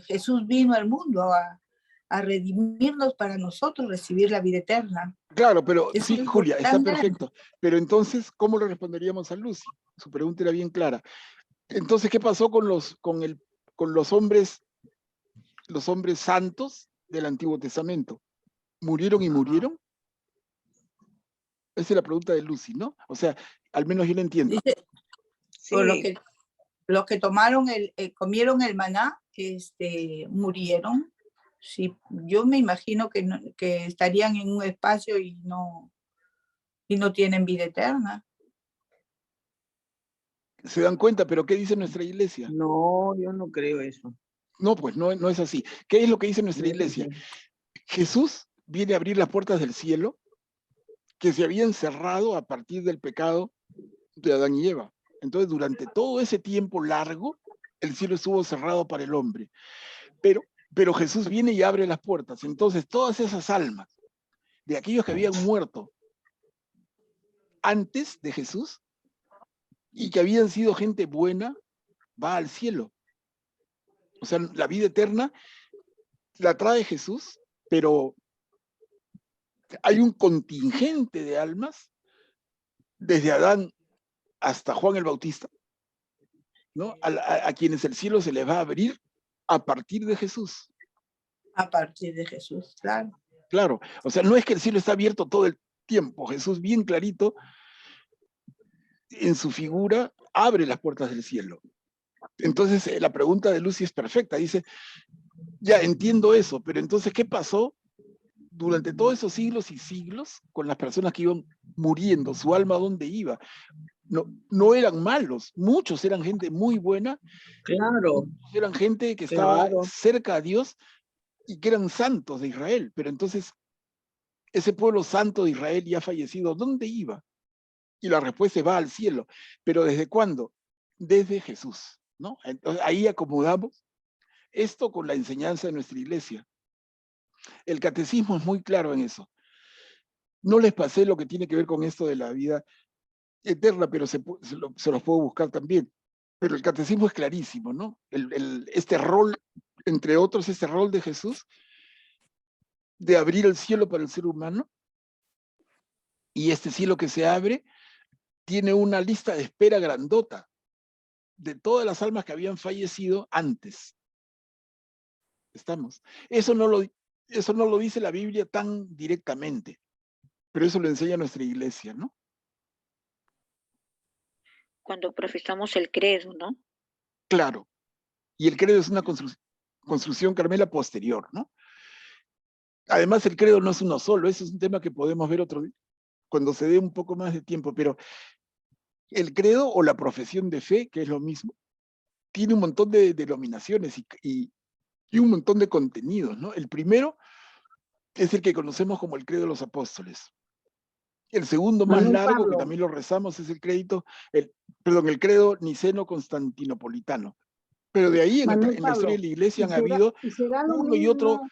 Jesús vino al mundo a redimirnos para nosotros recibir la vida eterna. Claro, pero Es sí, algo Julia, está tan grande. perfecto. Pero entonces, ¿cómo le responderíamos a Lucy? Su pregunta era bien clara. Entonces, ¿qué pasó con los hombres santos del Antiguo Testamento? ¿Murieron y murieron? Esa es la pregunta de Lucy, ¿no? O sea, al menos yo lo entiendo. Dice, por Sí, los que tomaron comieron el maná, murieron. Sí, yo me imagino que estarían en un espacio y no tienen vida eterna. ¿Se dan cuenta? ¿Pero qué dice nuestra iglesia? no, yo no creo eso. No, pues no es así. ¿Qué es lo que dice nuestra No es iglesia? así. Jesús viene a abrir las puertas del cielo que se habían cerrado a partir del pecado de Adán y Eva. Entonces, durante todo ese tiempo largo, el cielo estuvo cerrado para el hombre. Pero Jesús viene y abre las puertas. Entonces, todas esas almas de aquellos que habían muerto antes de Jesús y que habían sido gente buena, va al cielo. O sea, la vida eterna la trae Jesús, pero hay un contingente de almas, desde Adán hasta Juan el Bautista, ¿no? A quienes el cielo se les va a abrir a partir de Jesús. A partir de Jesús, claro. Claro, o sea, no es que el cielo está abierto todo el tiempo. Jesús, bien clarito, en su figura, abre las puertas del cielo. Entonces, la pregunta de Lucy es perfecta. Dice, ya entiendo eso, pero entonces, ¿qué pasó durante todos esos siglos y siglos con las personas que iban muriendo? ¿Su alma dónde iba? No eran malos, muchos eran gente muy buena, Claro, eran gente que estaba claro. cerca a Dios y que eran santos de Israel, pero entonces ese pueblo santo de Israel ya fallecido, ¿dónde iba? Y la respuesta es va al cielo. ¿Pero desde cuándo? Desde Jesús, ¿no? Entonces ahí acomodamos esto con la enseñanza de nuestra iglesia. El catecismo es muy claro en eso. No les pasé lo que tiene que ver con esto de la vida eterna, pero se los puedo buscar también. Pero el catecismo es clarísimo, ¿no? Este rol, entre otros, este rol de Jesús, de abrir el cielo para el ser humano, y este cielo que se abre tiene una lista de espera grandota de todas las almas que habían fallecido antes. ¿Estamos? Eso no lo dice la Biblia tan directamente, pero eso lo enseña nuestra iglesia, ¿no? Cuando profesamos el credo, ¿no? Claro. Y el credo es una construcción, Carmela, posterior, ¿no? Además, el credo no es uno solo, eso es un tema que podemos ver otro día, cuando se dé un poco más de tiempo, pero el credo o la profesión de fe, que es lo mismo, tiene un montón de denominaciones y un montón de contenidos, ¿no? El primero es el que conocemos como el credo de los apóstoles. El segundo más Manuel largo, que Pablo. también lo rezamos, es el credo niceno-constantinopolitano. Pero de ahí en la Manuel historia Pablo. de la iglesia han será- habido será lo uno y otro. mismo.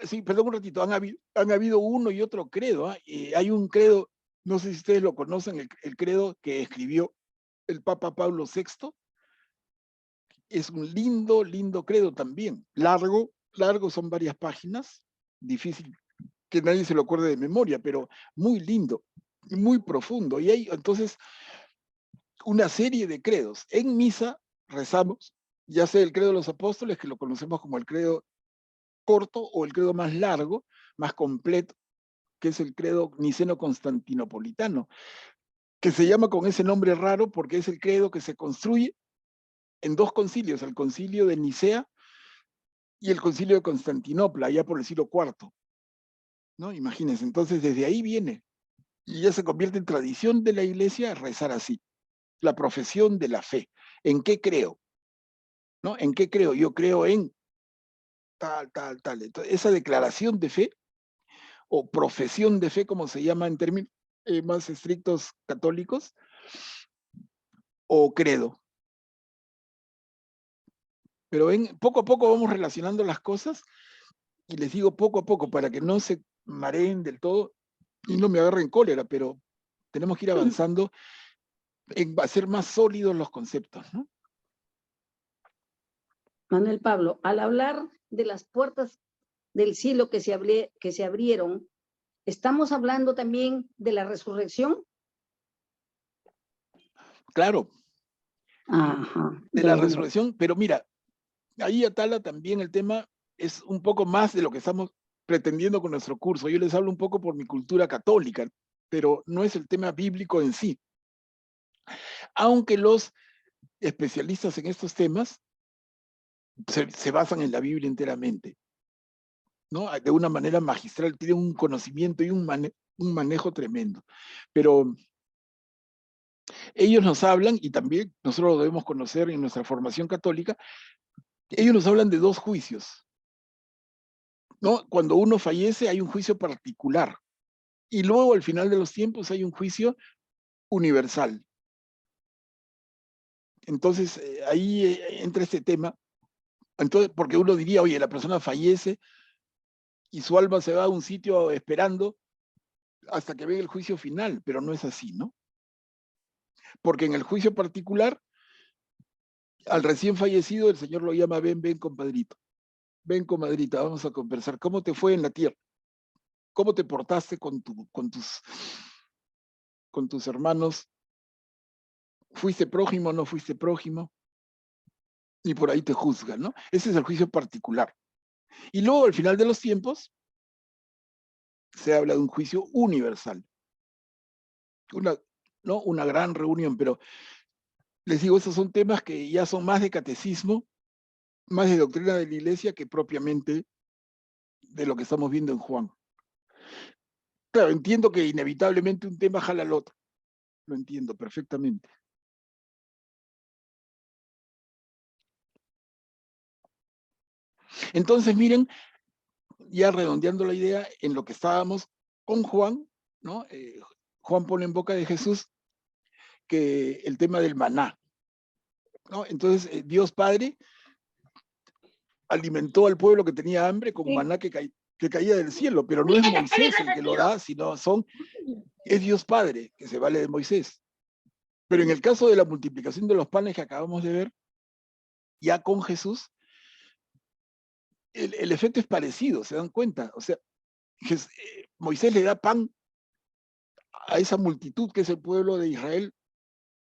Sí, perdón un ratito, han habido uno y otro credo. Hay un credo, no sé si ustedes lo conocen, el credo que escribió el Papa Pablo VI. Es un lindo credo también. Largo, son varias páginas, difícil que nadie se lo acuerde de memoria, pero muy lindo, muy profundo. Y hay entonces una serie de credos. En misa rezamos, ya sea el credo de los apóstoles, que lo conocemos como el credo corto, o el credo más largo, más completo, que es el credo niceno-constantinopolitano, que se llama con ese nombre raro porque es el credo que se construye en dos concilios, el concilio de Nicea y el concilio de Constantinopla, allá por el siglo IV. ¿No? Imagínense, entonces desde ahí viene, y ya se convierte en tradición de la iglesia rezar así, la profesión de la fe. ¿En qué creo? ¿No? ¿En qué creo? Yo creo en tal. Entonces, esa declaración de fe, o profesión de fe, como se llama en términos más estrictos católicos, o credo. Pero poco a poco vamos relacionando las cosas y les digo poco a poco para que no se mareen del todo y no me agarren cólera, pero tenemos que ir avanzando en hacer más sólidos los conceptos, ¿no? Manuel Pablo, al hablar de las puertas del cielo que se abrieron, ¿estamos hablando también de la resurrección? Claro, Ajá, de ya, la ya. resurrección, pero mira, ahí Atala también el tema es un poco más de lo que estamos pretendiendo con nuestro curso. Yo les hablo un poco por mi cultura católica, pero no es el tema bíblico en sí. Aunque los especialistas en estos temas se basan en la Biblia enteramente, ¿no? De una manera magistral, tienen un conocimiento y un manejo tremendo. Pero ellos nos hablan, y también nosotros lo debemos conocer en nuestra formación católica, ellos nos hablan de dos juicios, ¿no? Cuando uno fallece hay un juicio particular, y luego al final de los tiempos hay un juicio universal. Entonces, ahí entra este tema. Entonces, porque uno diría, oye, la persona fallece y su alma se va a un sitio esperando hasta que venga el juicio final, pero no es así, ¿no? Porque en el juicio particular, al recién fallecido, el Señor lo llama, ven, ven, compadrito. Ven, comadrita, vamos a conversar. ¿Cómo te fue en la tierra? ¿Cómo te portaste con tus hermanos? ¿Fuiste prójimo o no fuiste prójimo? Y por ahí te juzgan, ¿no? Ese es el juicio particular. Y luego, al final de los tiempos, se habla de un juicio universal. Una gran reunión, pero les digo, esos son temas que ya son más de catecismo, más de doctrina de la iglesia que propiamente de lo que estamos viendo en Juan. Claro, entiendo que inevitablemente un tema jala al otro. Lo entiendo perfectamente. Entonces, miren, ya redondeando la idea, en lo que estábamos con Juan, ¿no? Juan pone en boca de Jesús que el tema del maná, ¿no? Entonces, Dios Padre alimentó al pueblo que tenía hambre con maná que caía del cielo, pero no es Moisés el que lo da, sino es Dios Padre que se vale de Moisés. Pero en el caso de la multiplicación de los panes que acabamos de ver, ya con Jesús, el efecto es parecido, ¿se dan cuenta? O sea, Moisés le da pan a esa multitud que es el pueblo de Israel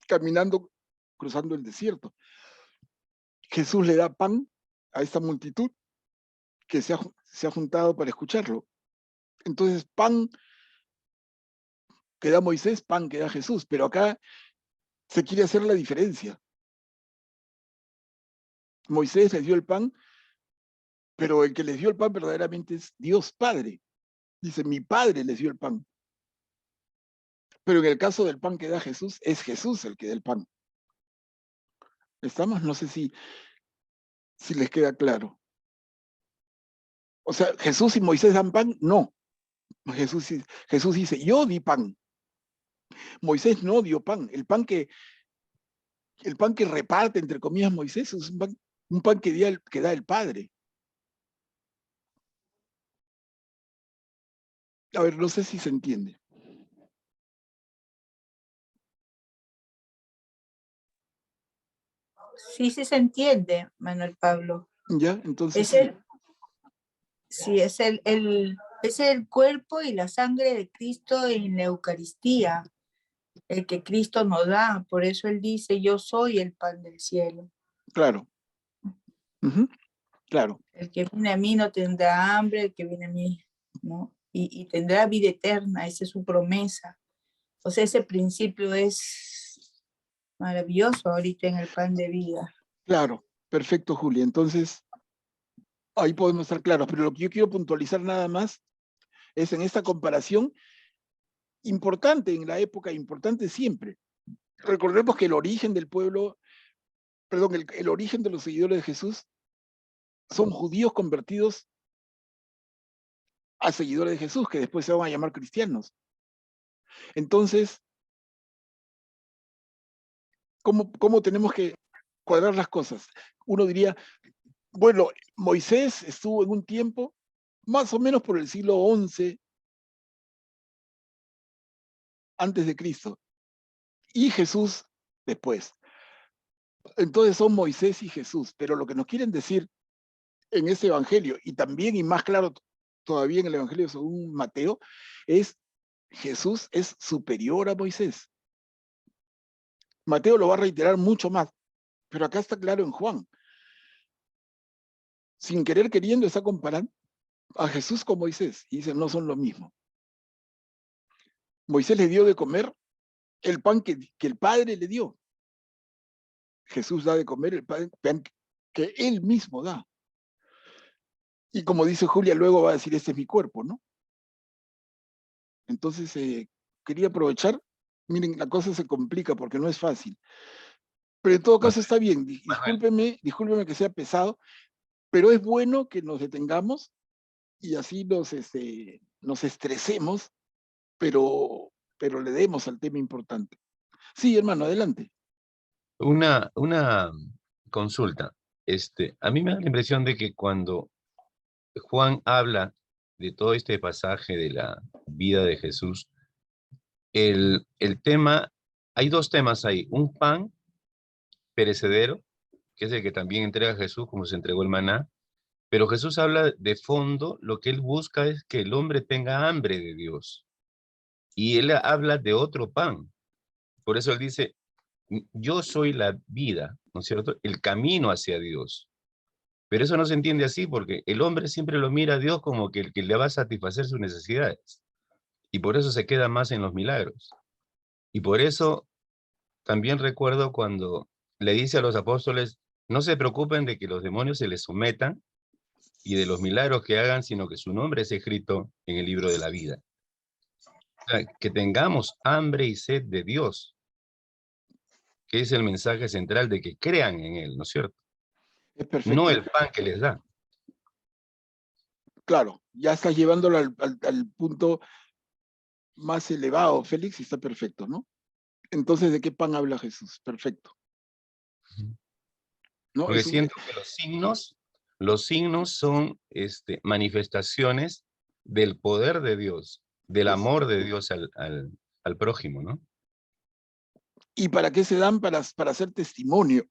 caminando, cruzando el desierto. Jesús le da pan a esta multitud que se ha juntado para escucharlo. Entonces, pan que da Moisés, pan que da Jesús, pero acá se quiere hacer la diferencia. Moisés les dio el pan, pero el que les dio el pan verdaderamente es Dios Padre. Dice, mi Padre les dio el pan. Pero en el caso del pan que da Jesús, es Jesús el que da el pan. ¿Estamos? No sé si les queda claro. O sea, ¿Jesús y Moisés dan pan? No. Jesús dice, yo di pan. Moisés no dio pan. El pan que reparte, entre comillas, Moisés es un pan que da el Padre. A ver, no sé si se entiende. Sí, sí se entiende, Manuel Pablo. ¿Ya? Entonces... es el cuerpo y la sangre de Cristo en la Eucaristía, el que Cristo nos da. Por eso Él dice, yo soy el pan del cielo. Claro. Claro. El que viene a mí no tendrá hambre, el que viene a mí, ¿no? Y tendrá vida eterna, esa es su promesa. O sea, ese principio es maravilloso ahorita en el pan de vida. Claro, perfecto, Julia. Entonces, ahí podemos estar claros, pero lo que yo quiero puntualizar nada más es en esta comparación importante en la época, importante siempre. Recordemos que el origen del pueblo, perdón, el origen de los seguidores de Jesús son judíos convertidos a seguidores de Jesús, que después se van a llamar cristianos. Entonces, ¿cómo tenemos que cuadrar las cosas? Uno diría, bueno, Moisés estuvo en un tiempo más o menos por el siglo XI antes de Cristo, y Jesús después. Entonces son Moisés y Jesús, pero lo que nos quieren decir en ese evangelio, y también y más claro todavía en el evangelio según Mateo, es Jesús es superior a Moisés. Mateo lo va a reiterar mucho más, pero acá está claro en Juan. Sin querer queriendo está comparando a Jesús con Moisés, y dicen no son lo mismo. Moisés le dio de comer el pan que el Padre le dio. Jesús da de comer el pan que él mismo da. Y como dice Julia, luego va a decir, este es mi cuerpo, ¿no? Entonces, quería aprovechar. Miren, la cosa se complica porque no es fácil. Pero en todo caso está bien. Discúlpeme que sea pesado, pero es bueno que nos detengamos y así nos estresemos, pero le demos al tema importante. Sí, hermano, adelante. Una consulta. A mí me da la impresión de que cuando Juan habla de todo este pasaje de la vida de Jesús, el tema, hay dos temas ahí. Un pan perecedero, que es el que también entrega Jesús como se entregó el maná, pero Jesús habla de fondo, lo que él busca es que el hombre tenga hambre de Dios. Y él habla de otro pan. Por eso él dice, yo soy la vida, ¿no es cierto? El camino hacia Dios. Pero eso no se entiende así porque el hombre siempre lo mira a Dios como que el que le va a satisfacer sus necesidades. Y por eso se queda más en los milagros. Y por eso también recuerdo cuando le dice a los apóstoles, no se preocupen de que los demonios se les sometan y de los milagros que hagan, sino que su nombre es escrito en el libro de la vida. O sea, que tengamos hambre y sed de Dios, que es el mensaje central de que crean en Él, ¿no es cierto? Es perfecto. No el pan que les da. Claro, ya estás llevándolo al punto más elevado, Félix, y está perfecto, ¿no? Entonces, ¿de qué pan habla Jesús? Perfecto. ¿No? Porque siento que los signos son manifestaciones del poder de Dios, del amor de Dios al prójimo, ¿no? ¿Y para qué se dan? Para hacer testimonio.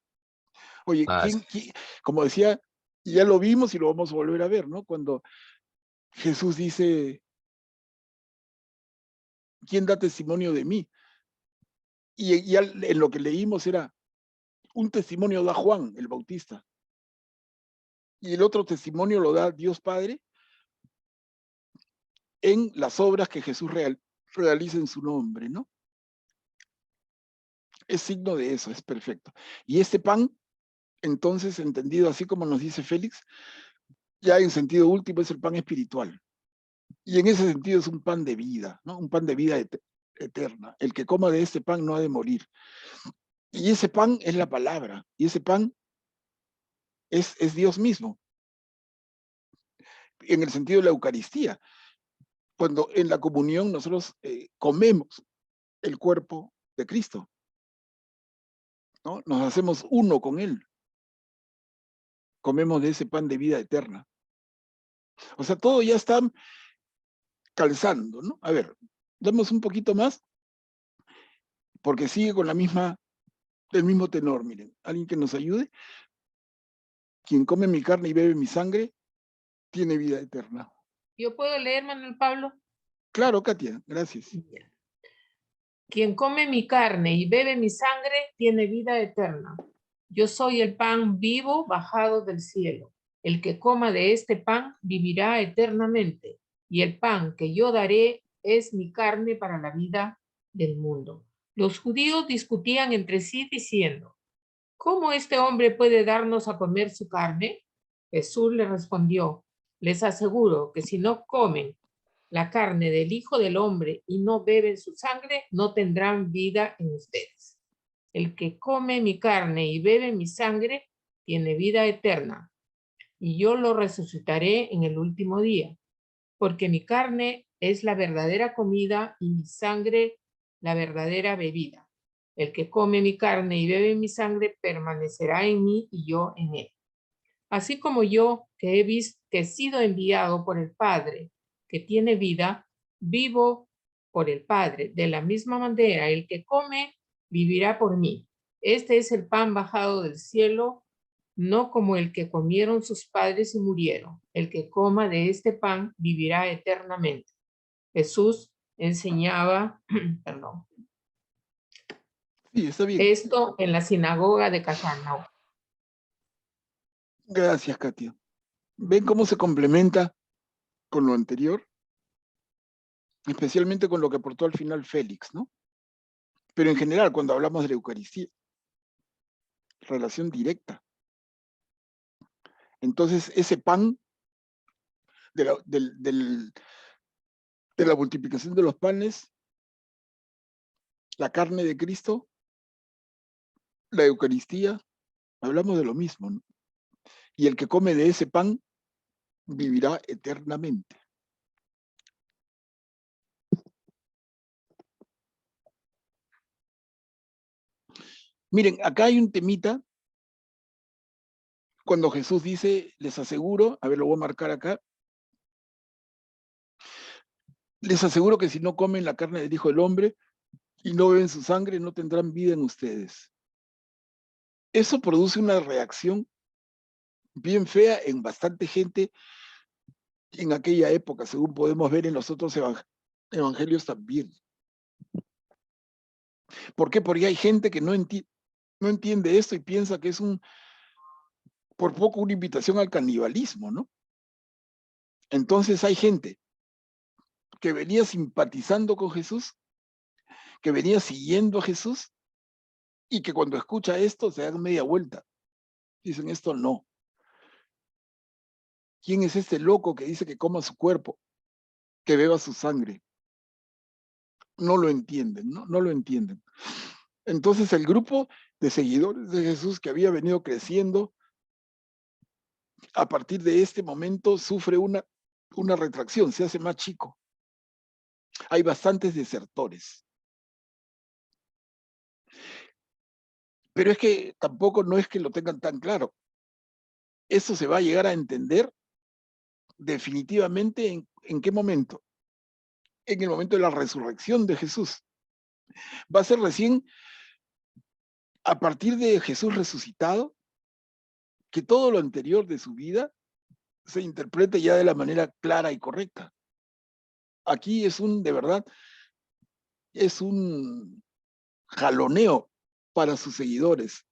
Oye, como decía, ya lo vimos y lo vamos a volver a ver, ¿no? Cuando Jesús dice, ¿quién da testimonio de mí? Y ya en lo que leímos era, un testimonio da Juan, el Bautista. Y el otro testimonio lo da Dios Padre en las obras que Jesús realiza en su nombre, ¿no? Es signo de eso, es perfecto. Y este pan, entonces, entendido así como nos dice Félix, ya en sentido último es el pan espiritual. Y en ese sentido es un pan de vida, ¿no? Un pan de vida eterna. El que coma de este pan no ha de morir. Y ese pan es la palabra. Y ese pan es Dios mismo. En el sentido de la Eucaristía. Cuando en la comunión nosotros comemos el cuerpo de Cristo, ¿no? Nos hacemos uno con Él. Comemos de ese pan de vida eterna. O sea, todo ya está calzando, ¿no? A ver, damos un poquito más, porque sigue con el mismo tenor, miren. ¿Alguien que nos ayude? Quien come mi carne y bebe mi sangre, tiene vida eterna. ¿Yo puedo leer, Manuel Pablo? Claro, Katia, gracias. Quien come mi carne y bebe mi sangre, tiene vida eterna. Yo soy el pan vivo bajado del cielo. El que coma de este pan vivirá eternamente, y el pan que yo daré es mi carne para la vida del mundo. Los judíos discutían entre sí diciendo, ¿cómo este hombre puede darnos a comer su carne? Jesús le respondió, les aseguro que si no comen la carne del Hijo del Hombre y no beben su sangre, no tendrán vida en ustedes. El que come mi carne y bebe mi sangre tiene vida eterna, y yo lo resucitaré en el último día, porque mi carne es la verdadera comida y mi sangre la verdadera bebida. El que come mi carne y bebe mi sangre permanecerá en mí y yo en él. Así como yo, que que he sido enviado por el Padre, que tiene vida, vivo por el Padre. De la misma manera, el que come vivirá por mí. Este es el pan bajado del cielo, no como el que comieron sus padres y murieron. El que coma de este pan vivirá eternamente. Jesús enseñaba, perdón, Sí, está bien. esto en la sinagoga de Cafarnaúm. Gracias, Katia. ¿Ven cómo se complementa con lo anterior? Especialmente con lo que aportó al final Félix, ¿no? Pero en general, cuando hablamos de la Eucaristía, relación directa. Entonces, ese pan de la multiplicación de los panes, la carne de Cristo, la Eucaristía, hablamos de lo mismo, ¿no? Y el que come de ese pan vivirá eternamente. Miren, acá hay un temita, cuando Jesús dice, les aseguro, a ver, lo voy a marcar acá, les aseguro que si no comen la carne del Hijo del Hombre y no beben su sangre, no tendrán vida en ustedes. Eso produce una reacción bien fea en bastante gente en aquella época, según podemos ver en los otros evangelios también. ¿Por qué? Porque hay gente que no entiende esto y piensa que es por poco una invitación al canibalismo, ¿no? Entonces hay gente que venía simpatizando con Jesús, que venía siguiendo a Jesús, y que cuando escucha esto se dan media vuelta. Dicen, esto no. ¿Quién es este loco que dice que coma su cuerpo, que beba su sangre? No lo entienden, ¿no? No lo entienden. Entonces el grupo de seguidores de Jesús que había venido creciendo, a partir de este momento sufre una retracción, se hace más chico. Hay bastantes desertores. Pero es que tampoco no es que lo tengan tan claro. Eso se va a llegar a entender definitivamente en qué momento. En el momento de la resurrección de Jesús. Va a ser recién a partir de Jesús resucitado que todo lo anterior de su vida se interprete ya de la manera clara y correcta. Aquí de verdad, es un jaloneo para sus seguidores.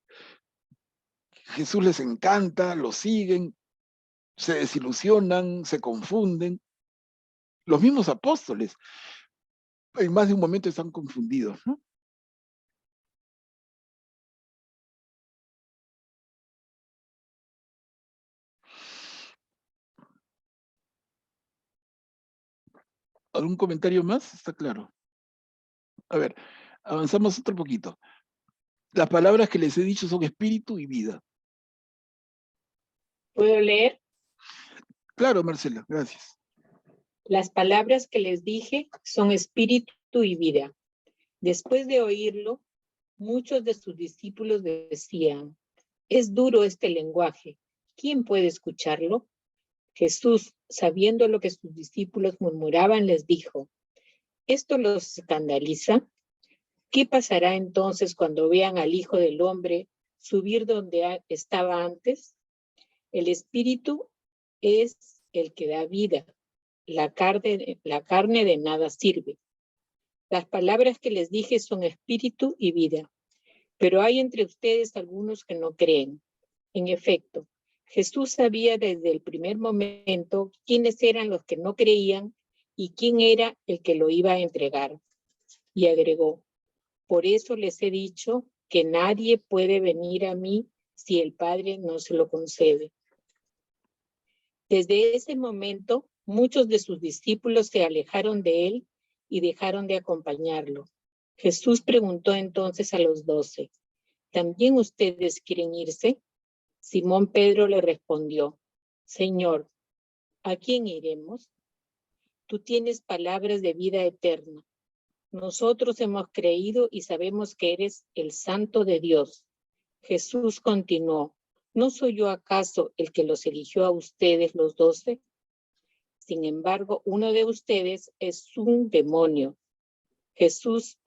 Jesús les encanta, lo siguen, se desilusionan, se confunden. Los mismos apóstoles, en más de un momento están confundidos, ¿no? ¿Algún comentario más? Está claro. A ver, avanzamos otro poquito. Las palabras que les he dicho son espíritu y vida. ¿Puedo leer? Claro, Marcela, gracias. Las palabras que les dije son espíritu y vida. Después de oírlo, muchos de sus discípulos decían, es duro este lenguaje, ¿quién puede escucharlo? Jesús, sabiendo lo que sus discípulos murmuraban, les dijo, ¿esto los escandaliza? ¿Qué pasará entonces cuando vean al Hijo del Hombre subir donde estaba antes? El espíritu es el que da vida. La carne de nada sirve. Las palabras que les dije son espíritu y vida. Pero hay entre ustedes algunos que no creen. En efecto, Jesús sabía desde el primer momento quiénes eran los que no creían y quién era el que lo iba a entregar. Y agregó, por eso les he dicho que nadie puede venir a mí si el Padre no se lo concede. Desde ese momento, muchos de sus discípulos se alejaron de él y dejaron de acompañarlo. Jesús preguntó entonces a los 12, ¿también ustedes quieren irse? Simón Pedro le respondió, Señor, ¿a quién iremos? Tú tienes palabras de vida eterna. Nosotros hemos creído y sabemos que eres el Santo de Dios. Jesús continuó, ¿No soy yo acaso el que los eligió a ustedes los 12? Sin embargo, uno de ustedes es un demonio. Jesús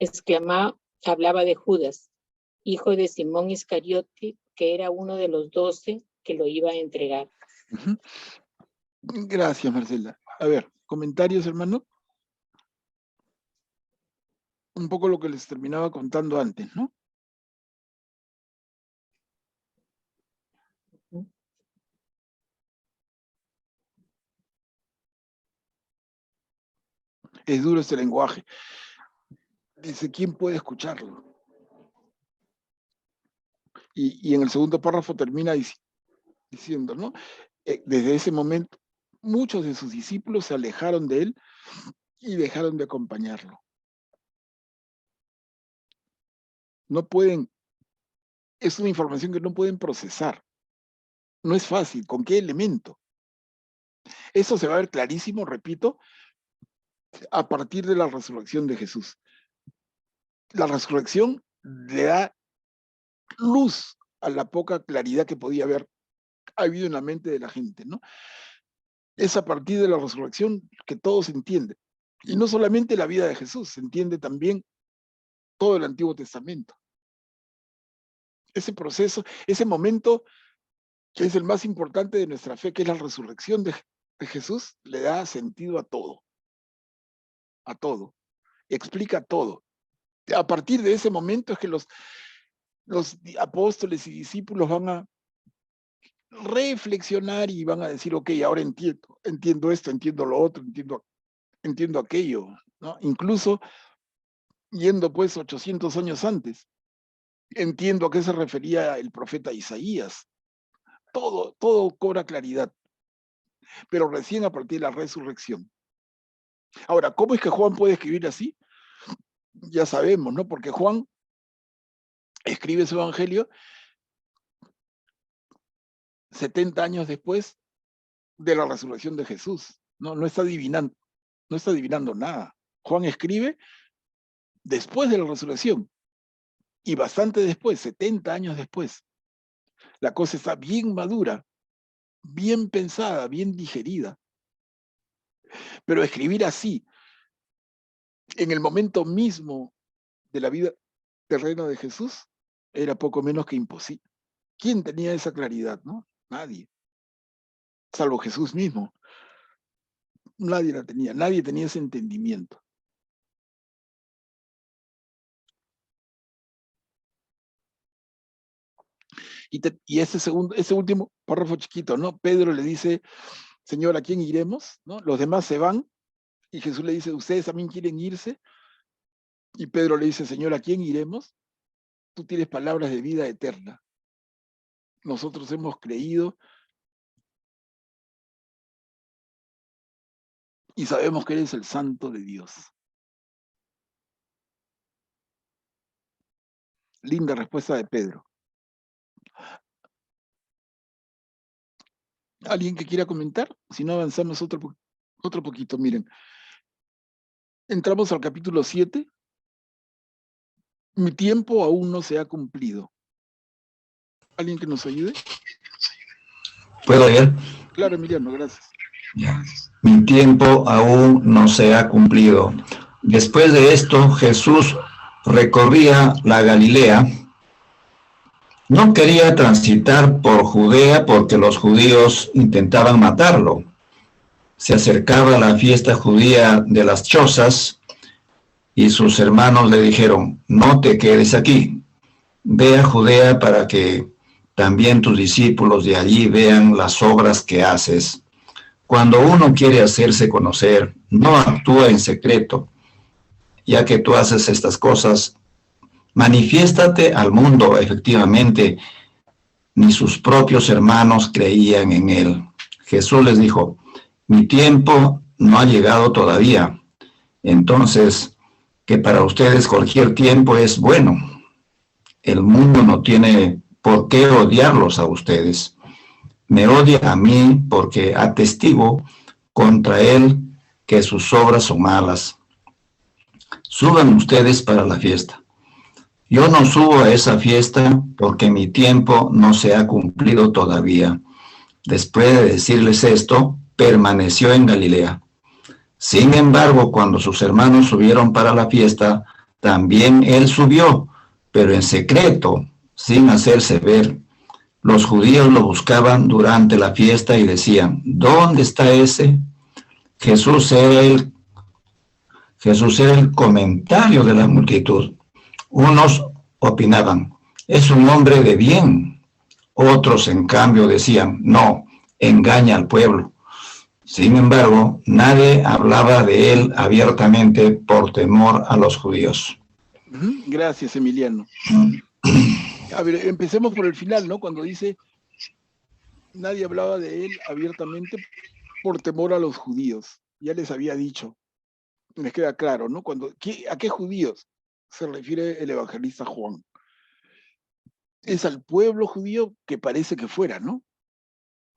hablaba de Judas, hijo de Simón Iscariote, que era uno de los 12 que lo iba a entregar. Gracias, Marcela. A ver, comentarios, hermano. Un poco lo que les terminaba contando antes, ¿no? Es duro este lenguaje. Dice, ¿quién puede escucharlo? Y en el segundo párrafo termina diciendo, ¿no? Desde ese momento, muchos de sus discípulos se alejaron de él y dejaron de acompañarlo. No pueden, es una información que no pueden procesar. No es fácil. ¿Con qué elemento? Eso se va a ver clarísimo, repito, a partir de la resurrección de Jesús. La resurrección le da luz a la poca claridad que podía haber habido en la mente de la gente, ¿no? Es a partir de la resurrección que todo se entiende. Y no solamente la vida de Jesús, se entiende también todo el Antiguo Testamento. Ese proceso, ese momento que es el más importante de nuestra fe, que es la resurrección de Jesús, le da sentido a todo. A todo. Explica todo. A partir de ese momento es que los apóstoles y discípulos van a reflexionar y van a decir, ok, ahora entiendo esto, entiendo lo otro, entiendo aquello, ¿no? Incluso yendo pues 800 años antes, entiendo a qué se refería el profeta Isaías. Todo cobra claridad, pero recién a partir de la resurrección. Ahora, ¿cómo es que Juan puede escribir así? Ya sabemos, ¿no? Porque Juan escribe su evangelio 70 años después de la resurrección de Jesús. No está adivinando nada. Juan escribe después de la resurrección y bastante después, 70 años después. La cosa está bien madura, bien pensada, bien digerida. Pero escribir así, en el momento mismo de la vida terrena de Jesús, era poco menos que imposible. ¿Quién tenía esa claridad, no? Nadie. Salvo Jesús mismo. Nadie la tenía, nadie tenía ese entendimiento. Y ese último párrafo chiquito, ¿no? Pedro le dice, Señor, ¿a quién iremos? ¿No? Los demás se van, y Jesús le dice, ¿ustedes también quieren irse? Y Pedro le dice, Señor, ¿a quién iremos? Tú tienes palabras de vida eterna. Nosotros hemos creído y sabemos que eres el Santo de Dios. Linda respuesta de Pedro. ¿Alguien que quiera comentar? Si no, avanzamos otro poquito. Miren, entramos al capítulo 7. Mi tiempo aún no se ha cumplido. ¿Alguien que nos ayude? ¿Puedo leer? Claro, Emiliano, gracias. Ya. Mi tiempo aún no se ha cumplido. Después de esto, Jesús recorría la Galilea. No quería transitar por Judea porque los judíos intentaban matarlo. Se acercaba la fiesta judía de las chozas y sus hermanos le dijeron, no te quedes aquí, ve a Judea para que también tus discípulos de allí vean las obras que haces. Cuando uno quiere hacerse conocer, no actúa en secreto, ya que tú haces estas cosas. Manifiéstate al mundo. Efectivamente, ni sus propios hermanos creían en él. Jesús les dijo, mi tiempo no ha llegado todavía. Entonces, que para ustedes cualquier tiempo es bueno. El mundo no tiene por qué odiarlos a ustedes. Me odia a mí porque atestigo contra él que sus obras son malas. Suban ustedes para la fiesta. yo no subo a esa fiesta porque mi tiempo no se ha cumplido todavía. Después de decirles esto, permaneció en Galilea. Sin embargo, cuando sus hermanos subieron para la fiesta, también él subió, pero en secreto, sin hacerse ver. Los judíos lo buscaban durante la fiesta y decían, ¿dónde está ese? Jesús era el comentario de la multitud. Unos opinaban, es un hombre de bien. Otros, en cambio, decían, no, engaña al pueblo. Sin embargo, nadie hablaba de él abiertamente por temor a los judíos. Gracias, Emiliano. A ver, empecemos por el final, ¿no? Cuando dice, nadie hablaba de él abiertamente por temor a los judíos. Ya les había dicho, les queda claro, ¿no? ¿A qué judíos se refiere el evangelista Juan? Es al pueblo judío que parece que fuera, ¿no?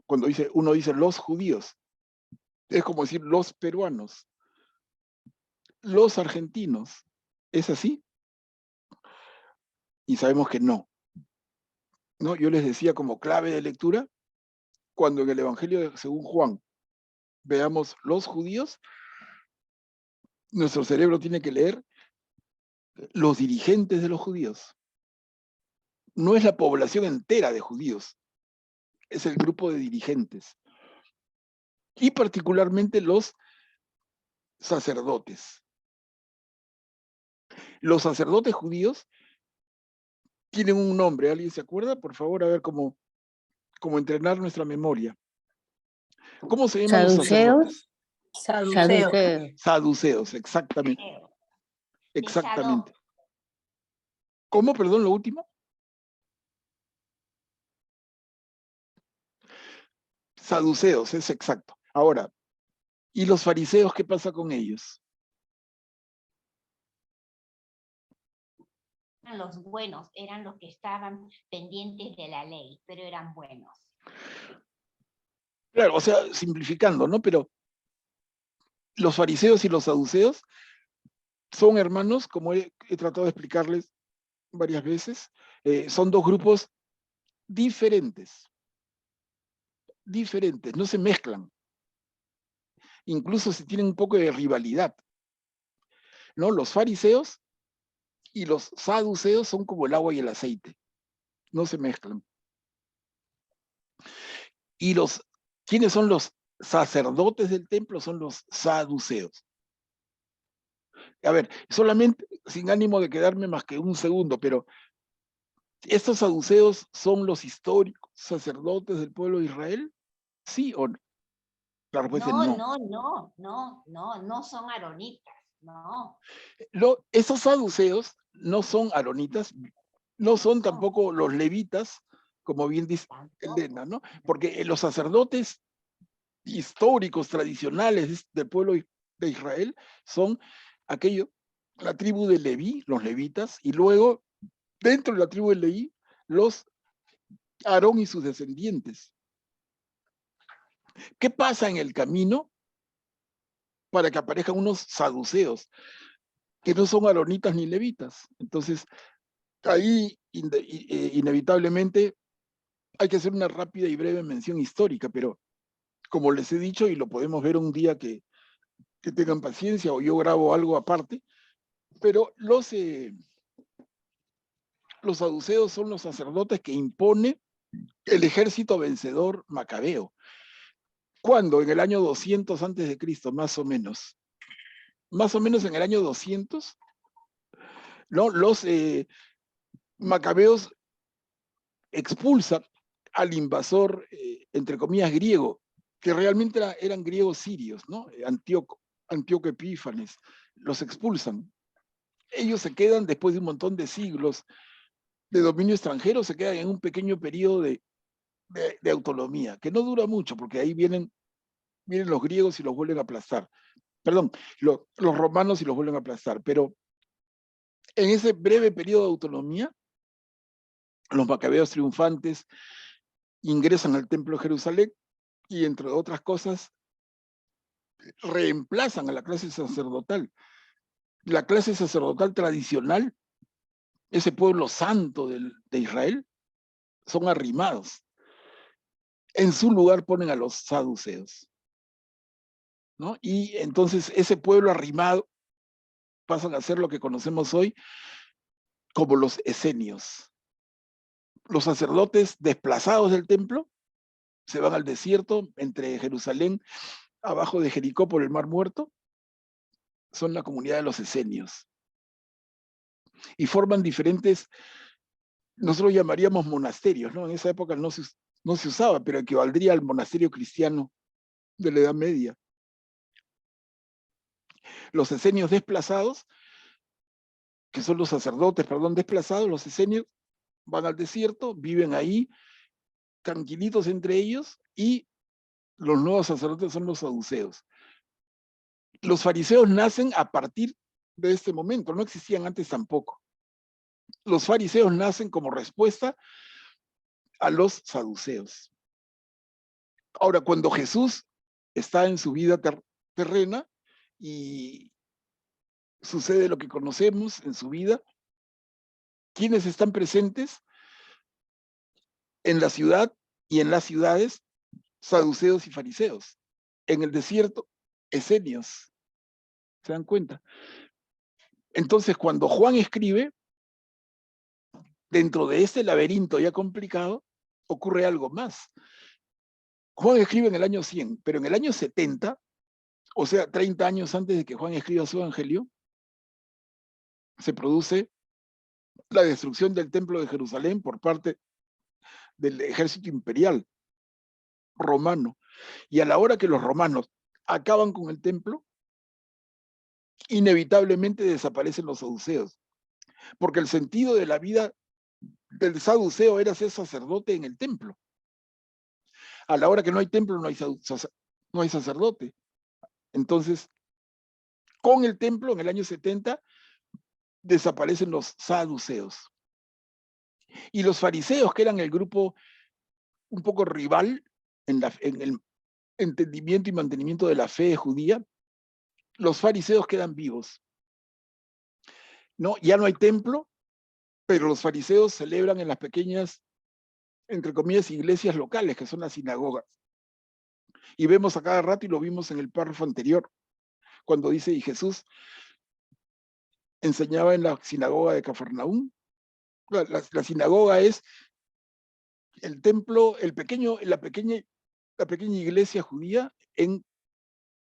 Cuando uno dice los judíos, es como decir los peruanos, los argentinos. ¿Es así? Y sabemos que no. ¿No? Yo les decía como clave de lectura, cuando en el Evangelio según Juan veamos los judíos, nuestro cerebro tiene que leer los dirigentes de los judíos. No es la población entera de judíos, es el grupo de dirigentes. Y particularmente los sacerdotes. Los sacerdotes judíos tienen un nombre. ¿Alguien se acuerda? Por favor, a ver cómo entrenar nuestra memoria. ¿Cómo se llaman los sacerdotes? Saduceos, exactamente. Exactamente. ¿Cómo? Perdón, lo último. Saduceos, es exacto. Ahora, ¿y los fariseos qué pasa con ellos? Los buenos, eran los que estaban pendientes de la ley, pero eran buenos. Claro, o sea, simplificando, ¿no? Pero los fariseos y los saduceos son hermanos, como he tratado de explicarles varias veces, son dos grupos diferentes, no se mezclan. Incluso se tienen un poco de rivalidad, ¿no? Los fariseos y los saduceos son como el agua y el aceite, no se mezclan. Y ¿quiénes son los sacerdotes del templo? Son los saduceos. A ver, solamente sin ánimo de quedarme más que un segundo, pero ¿estos saduceos son los históricos sacerdotes del pueblo de Israel? ¿Sí o no? La respuesta es no. No son aronitas, no. Esos saduceos no son aronitas, no son tampoco los levitas, como bien dice Elena, ¿no? Porque los sacerdotes históricos, tradicionales del pueblo de Israel son la tribu de Leví, los levitas, y luego, dentro de la tribu de Leví, los Aarón y sus descendientes. ¿Qué pasa en el camino para que aparezcan unos saduceos que no son aronitas ni levitas? Entonces, ahí inevitablemente hay que hacer una rápida y breve mención histórica, pero como les he dicho, y lo podemos ver un día que tengan paciencia, o yo grabo algo aparte, pero los saduceos son los sacerdotes que impone el ejército vencedor macabeo. ¿Cuándo? En el año 200 antes de Cristo, más o menos. Más o menos en el año 200, ¿no? Los macabeos expulsan al invasor, entre comillas, griego, que realmente eran griegos sirios, ¿no? Antíoco Epífanes, los expulsan. Ellos se quedan, después de un montón de siglos de dominio extranjero, se quedan en un pequeño periodo de autonomía, que no dura mucho, porque ahí vienen los griegos y los vuelven a aplastar. Perdón, los romanos y los vuelven a aplastar. Pero en ese breve periodo de autonomía, los macabeos triunfantes ingresan al templo de Jerusalén y, entre otras cosas, reemplazan a la clase sacerdotal. La clase sacerdotal tradicional ese pueblo santo de Israel, son arrimados. En su lugar ponen a los saduceos, ¿no? Y entonces ese pueblo arrimado pasan a ser lo que conocemos hoy como los esenios. Los sacerdotes desplazados del templo se van al desierto entre Jerusalén, abajo de Jericó por el Mar Muerto, son la comunidad de los esenios. Y forman diferentes, nosotros llamaríamos monasterios, ¿no? En esa época no se usaba, pero equivaldría al monasterio cristiano de la Edad Media. Los esenios desplazados, que son los sacerdotes, desplazados, los esenios van al desierto, viven ahí, tranquilitos entre ellos, y los nuevos sacerdotes son los saduceos. Los fariseos nacen a partir de este momento, no existían antes tampoco. Los fariseos nacen como respuesta a los saduceos. Ahora, cuando Jesús está en su vida terrena y sucede lo que conocemos en su vida, ¿quiénes están presentes en la ciudad y en las ciudades? Saduceos y fariseos. En el desierto, esenios. ¿Se dan cuenta? Entonces, cuando Juan escribe, dentro de este laberinto ya complicado, ocurre algo más. Juan escribe en el año 100, pero en el año 70, o sea, 30 años antes de que Juan escriba su evangelio, se produce la destrucción del templo de Jerusalén por parte del ejército imperial romano. Y a la hora que los romanos acaban con el templo, inevitablemente desaparecen los saduceos, porque el sentido de la vida del saduceo era ser sacerdote en el templo. A la hora que no hay templo, no hay sacerdote. Entonces, con el templo, en el año 70, desaparecen los saduceos. Y los fariseos, que eran el grupo un poco rival en el entendimiento y mantenimiento de la fe judía, los fariseos quedan vivos. ¿No? Ya no hay templo, pero los fariseos celebran en las pequeñas, entre comillas, iglesias locales, que son las sinagogas. Y vemos a cada rato, y lo vimos en el párrafo anterior, cuando dice, y Jesús enseñaba en la sinagoga de Cafarnaúm. La sinagoga es el templo, la pequeña iglesia judía en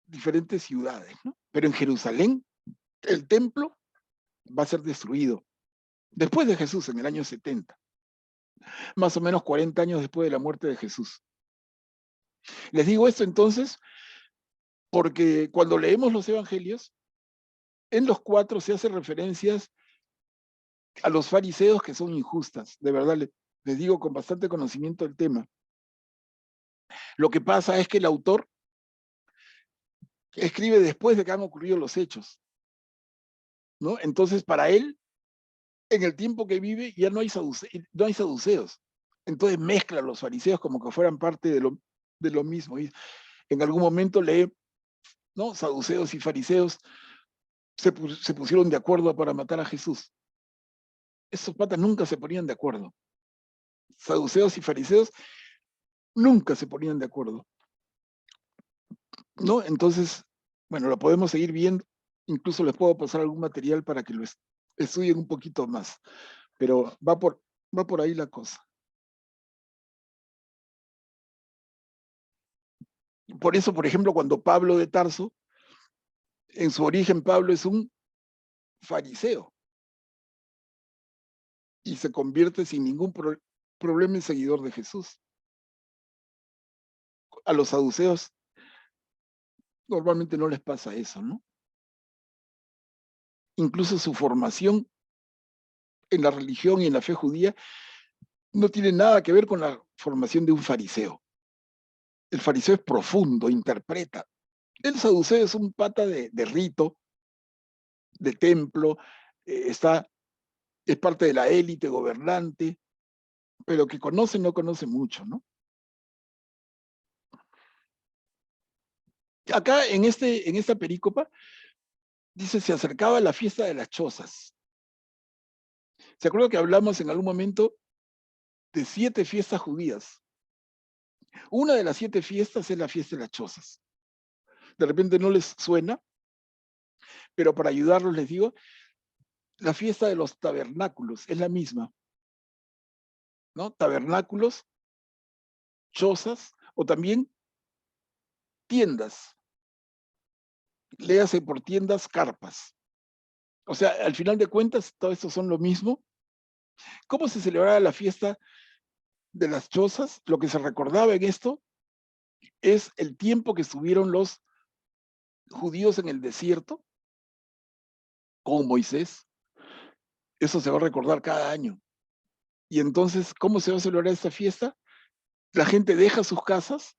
diferentes ciudades, ¿no? Pero en Jerusalén, el templo va a ser destruido después de Jesús, en el año 70, más o menos 40 años después de la muerte de Jesús. Les digo esto entonces porque cuando leemos los evangelios, en los 4 se hacen referencias a los fariseos que son injustas. De verdad, les digo con bastante conocimiento del tema. Lo que pasa es que el autor escribe después de que han ocurrido los hechos, ¿no? Entonces, para él, en el tiempo que vive, ya no hay saduceos. Entonces mezcla a los fariseos como que fueran parte de lo mismo. Y en algún momento lee, ¿no? Saduceos y fariseos se pusieron de acuerdo para matar a Jesús. Esos patas nunca se ponían de acuerdo. Saduceos y fariseos nunca se ponían de acuerdo, ¿no? Entonces, bueno, lo podemos seguir viendo. Incluso les puedo pasar algún material para que lo estudien un poquito más. Pero va por ahí la cosa. Por eso, por ejemplo, cuando Pablo de Tarso, en su origen Pablo es un fariseo y se convierte sin ningún problema en seguidor de Jesús. A los saduceos normalmente no les pasa eso, ¿no? Incluso su formación en la religión y en la fe judía no tiene nada que ver con la formación de un fariseo. El fariseo es profundo, interpreta. El saduceo es un pata de rito, de templo, es parte de la élite gobernante, pero que no conoce mucho, ¿no? Acá en esta perícopa dice, se acercaba la fiesta de las chozas. ¿Se acuerdan que hablamos en algún momento de 7 fiestas judías? Una de las 7 fiestas es la fiesta de las chozas. De repente no les suena, pero para ayudarlos les digo, la fiesta de los tabernáculos es la misma, ¿no? Tabernáculos, chozas o también tiendas. Léase por tiendas, carpas. O sea, al final de cuentas, todo esto son lo mismo. ¿Cómo se celebraba la fiesta de las chozas? Lo que se recordaba en esto es el tiempo que estuvieron los judíos en el desierto con Moisés. Eso se va a recordar cada año. Y entonces, ¿cómo se va a celebrar esta fiesta? La gente deja sus casas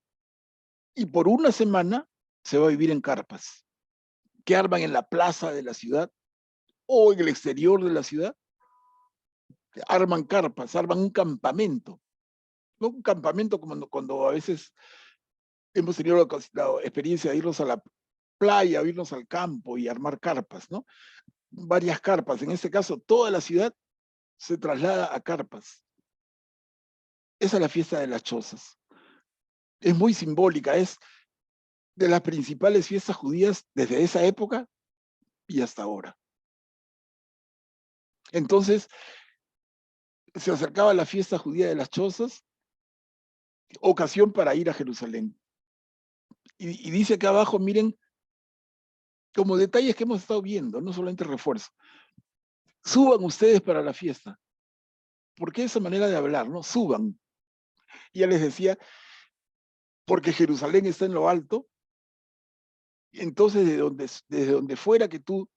y por una semana se va a vivir en carpas, que arman en la plaza de la ciudad o en el exterior de la ciudad. Arman carpas, arman un campamento. No un campamento como cuando a veces hemos tenido la experiencia de irnos a la playa, o irnos al campo y armar carpas, ¿no? Varias carpas. En este caso, toda la ciudad se traslada a carpas. Esa es la fiesta de las chozas. Es muy simbólica, es de las principales fiestas judías desde esa época y hasta ahora. Entonces, se acercaba la fiesta judía de las chozas, ocasión para ir a Jerusalén. Y dice acá abajo, miren, como detalles que hemos estado viendo, no solamente refuerzo. Suban ustedes para la fiesta. ¿Por qué esa manera de hablar, no? Suban. Ya les decía, porque Jerusalén está en lo alto, entonces desde donde fuera que tú,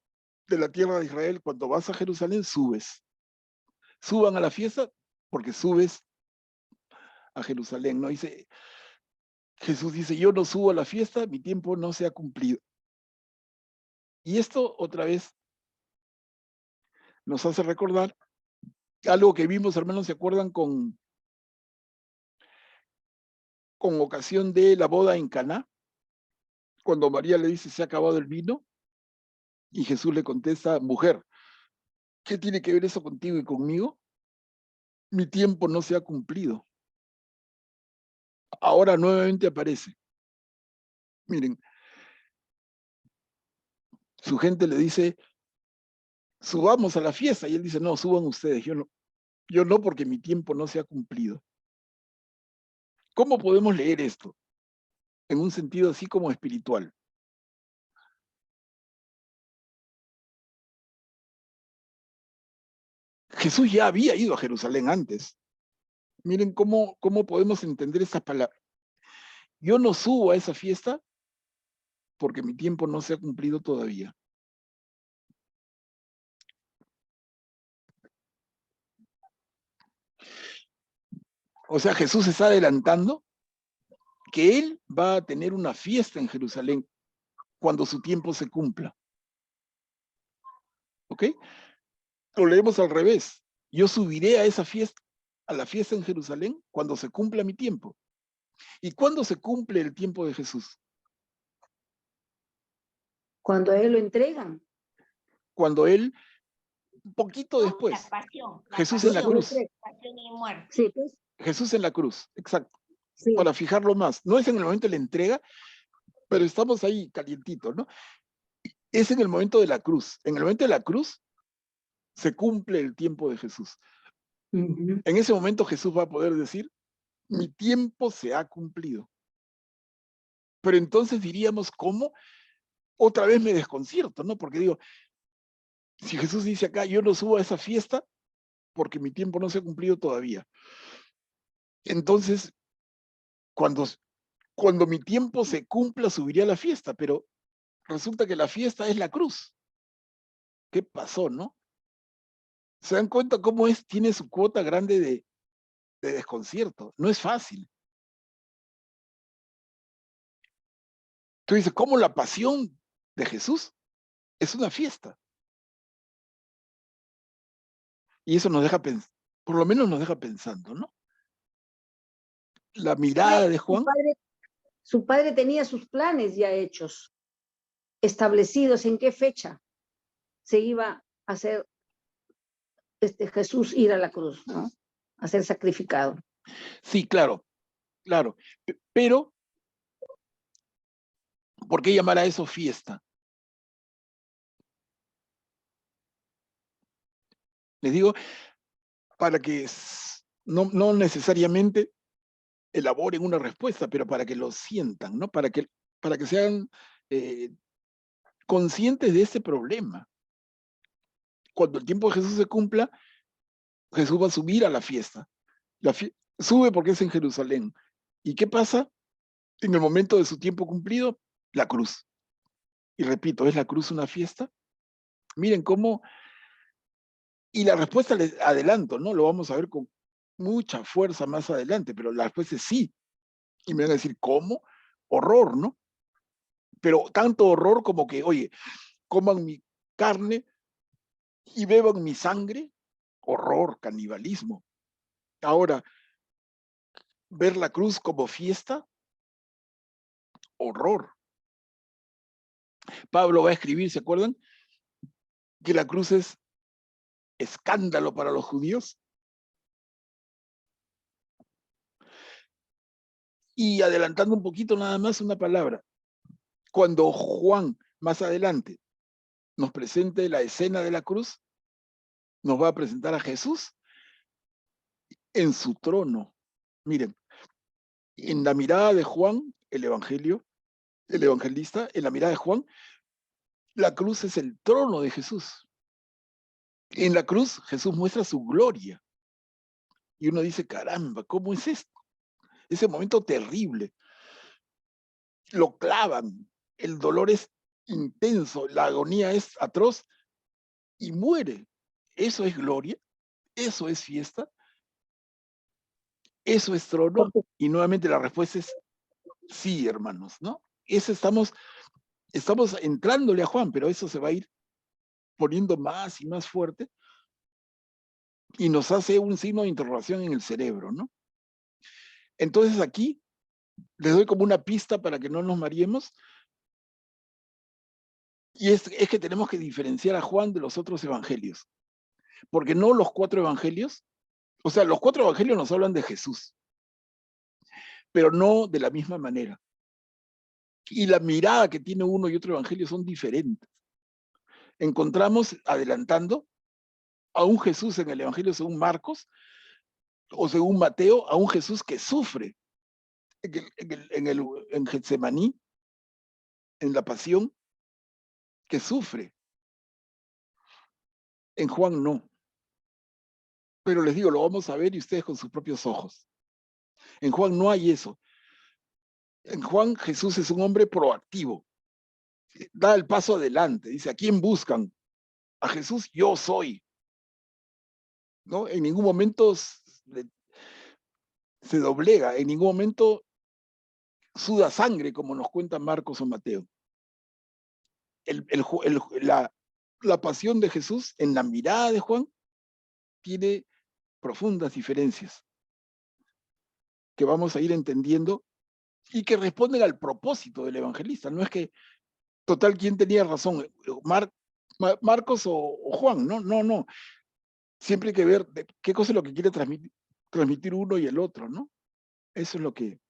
de la tierra de Israel, cuando vas a Jerusalén, subes. Suban a la fiesta porque subes a Jerusalén, ¿no? Jesús dice, yo no subo a la fiesta, mi tiempo no se ha cumplido. Y esto otra vez nos hace recordar algo que vimos, hermanos, ¿se acuerdan con ocasión de la boda en Caná? Cuando María le dice, se ha acabado el vino, y Jesús le contesta, mujer, ¿qué tiene que ver eso contigo y conmigo? Mi tiempo no se ha cumplido. Ahora nuevamente aparece. Miren, su gente le dice, subamos a la fiesta, y él dice, no, suban ustedes, yo no porque mi tiempo no se ha cumplido. ¿Cómo podemos leer esto? En un sentido así como espiritual. Jesús ya había ido a Jerusalén antes. Miren cómo podemos entender esa palabra. Yo no subo a esa fiesta porque mi tiempo no se ha cumplido todavía. O sea, Jesús está adelantando que él va a tener una fiesta en Jerusalén cuando su tiempo se cumpla. ¿Ok? Lo leemos al revés. Yo subiré a esa fiesta, a la fiesta en Jerusalén, cuando se cumpla mi tiempo. ¿Y cuándo se cumple el tiempo de Jesús? Cuando a él lo entregan. Cuando él, un poquito después, La pasión, Jesús en la cruz. Pasión y muerte. Sí, pues. Jesús en la cruz, exacto. Sí. Para fijarlo más. No es en el momento de la entrega, pero estamos ahí calientitos, ¿no? Es en el momento de la cruz. En el momento de la cruz se cumple el tiempo de Jesús. En ese momento Jesús va a poder decir, mi tiempo se ha cumplido. Pero entonces diríamos, ¿cómo? Otra vez me desconcierto, ¿no? Porque digo, si Jesús dice acá, yo no subo a esa fiesta porque mi tiempo no se ha cumplido todavía. Entonces, cuando mi tiempo se cumpla, subiré a la fiesta, pero resulta que la fiesta es la cruz. ¿Qué pasó, no? ¿Se dan cuenta cómo tiene su cuota grande de desconcierto? No es fácil. Tú dices, ¿cómo la pasión de Jesús es una fiesta? Y eso nos deja pensar, por lo menos nos deja pensando, ¿no? La mirada de Juan. Su padre tenía sus planes ya hechos, establecidos en qué fecha se iba a hacer Jesús ir a la cruz, ¿no? A ser sacrificado. Sí, claro, claro. Pero, ¿por qué llamar a eso fiesta? Les digo, para que no necesariamente elaboren una respuesta, pero para que lo sientan, ¿no? Para que sean conscientes de ese problema. Cuando el tiempo de Jesús se cumpla, Jesús va a subir a la fiesta. Sube porque es en Jerusalén. ¿Y qué pasa? En el momento de su tiempo cumplido, la cruz. Y repito, ¿es la cruz una fiesta? Miren cómo... Y la respuesta les adelanto, ¿no? Lo vamos a ver con mucha fuerza más adelante, pero la respuesta es sí. Y me van a decir, ¿cómo? Horror, ¿no? Pero tanto horror como que, oye, coman mi carne y beban mi sangre. Horror, canibalismo. Ahora, ver la cruz como fiesta, horror. Pablo va a escribir, ¿se acuerdan? Que la cruz es escándalo para los judíos. Y adelantando un poquito nada más una palabra. Cuando Juan, más adelante, nos presente la escena de la cruz, nos va a presentar a Jesús en su trono. Miren, en la mirada de Juan, el evangelista, en la mirada de Juan, la cruz es el trono de Jesús. En la cruz, Jesús muestra su gloria. Y uno dice, caramba, ¿cómo es esto? Ese momento terrible. Lo clavan, el dolor es intenso, la agonía es atroz y muere. ¿Eso es gloria? ¿Eso es fiesta? ¿Eso es trono? Y nuevamente la respuesta es sí, hermanos, ¿no? Estamos entrándole a Juan, pero eso se va a ir poniendo más y más fuerte y nos hace un signo de interrogación en el cerebro, ¿no? Entonces aquí les doy como una pista para que no nos mareemos, y es que tenemos que diferenciar a Juan de los otros evangelios, porque no los 4 evangelios, o sea, los 4 evangelios nos hablan de Jesús, pero no de la misma manera. Y la mirada que tiene uno y otro evangelio son diferentes. Encontramos, adelantando, a un Jesús en el evangelio según Marcos, o según Mateo, a un Jesús que sufre en Getsemaní, en la pasión, que sufre. En Juan no. Pero les digo, lo vamos a ver y ustedes con sus propios ojos. En Juan no hay eso. En Juan Jesús es un hombre proactivo. Da el paso adelante. Dice, ¿a quién buscan? A Jesús yo soy. ¿No? En ningún momento se doblega, en ningún momento suda sangre, como nos cuentan Marcos o Mateo. La pasión de Jesús en la mirada de Juan tiene profundas diferencias que vamos a ir entendiendo y que responden al propósito del evangelista. No es que, total, ¿quién tenía razón? Marcos o Juan, no. Siempre hay que ver qué cosa es lo que quiere transmitir uno y el otro, ¿no? Eso es lo que...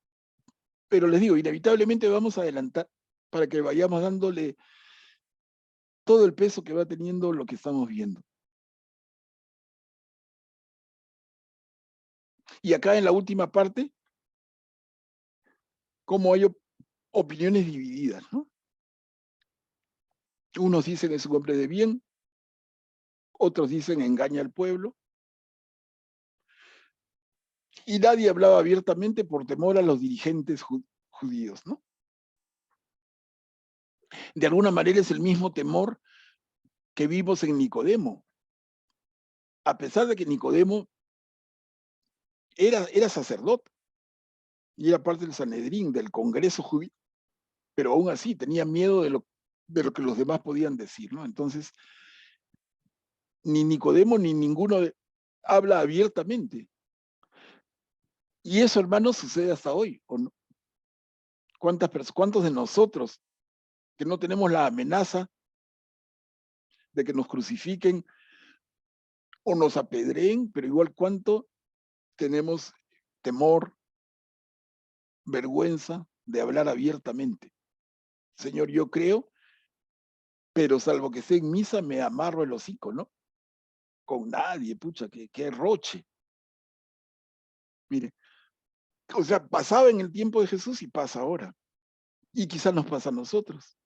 Pero les digo, inevitablemente vamos a adelantar para que vayamos dándole todo el peso que va teniendo lo que estamos viendo. Y acá en la última parte, cómo hay opiniones divididas, ¿no? Unos dicen es un hombre de bien, otros dicen engaña al pueblo. Y nadie hablaba abiertamente por temor a los dirigentes judíos, ¿no? De alguna manera es el mismo temor que vimos en Nicodemo. A pesar de que Nicodemo era sacerdote y era parte del Sanedrín, del Congreso judío, pero aún así tenía miedo de lo que los demás podían decir, ¿no? Entonces, ni Nicodemo ni ninguno habla abiertamente. Y eso, hermanos, sucede hasta hoy, ¿o no? ¿Cuántos de nosotros que no tenemos la amenaza de que nos crucifiquen o nos apedreen, pero igual cuánto tenemos temor, vergüenza de hablar abiertamente. Señor, yo creo, pero salvo que esté en misa, me amarro el hocico, ¿no? Con nadie, pucha, qué roche. Mire, o sea, pasaba en el tiempo de Jesús y pasa ahora. Y quizás nos pasa a nosotros.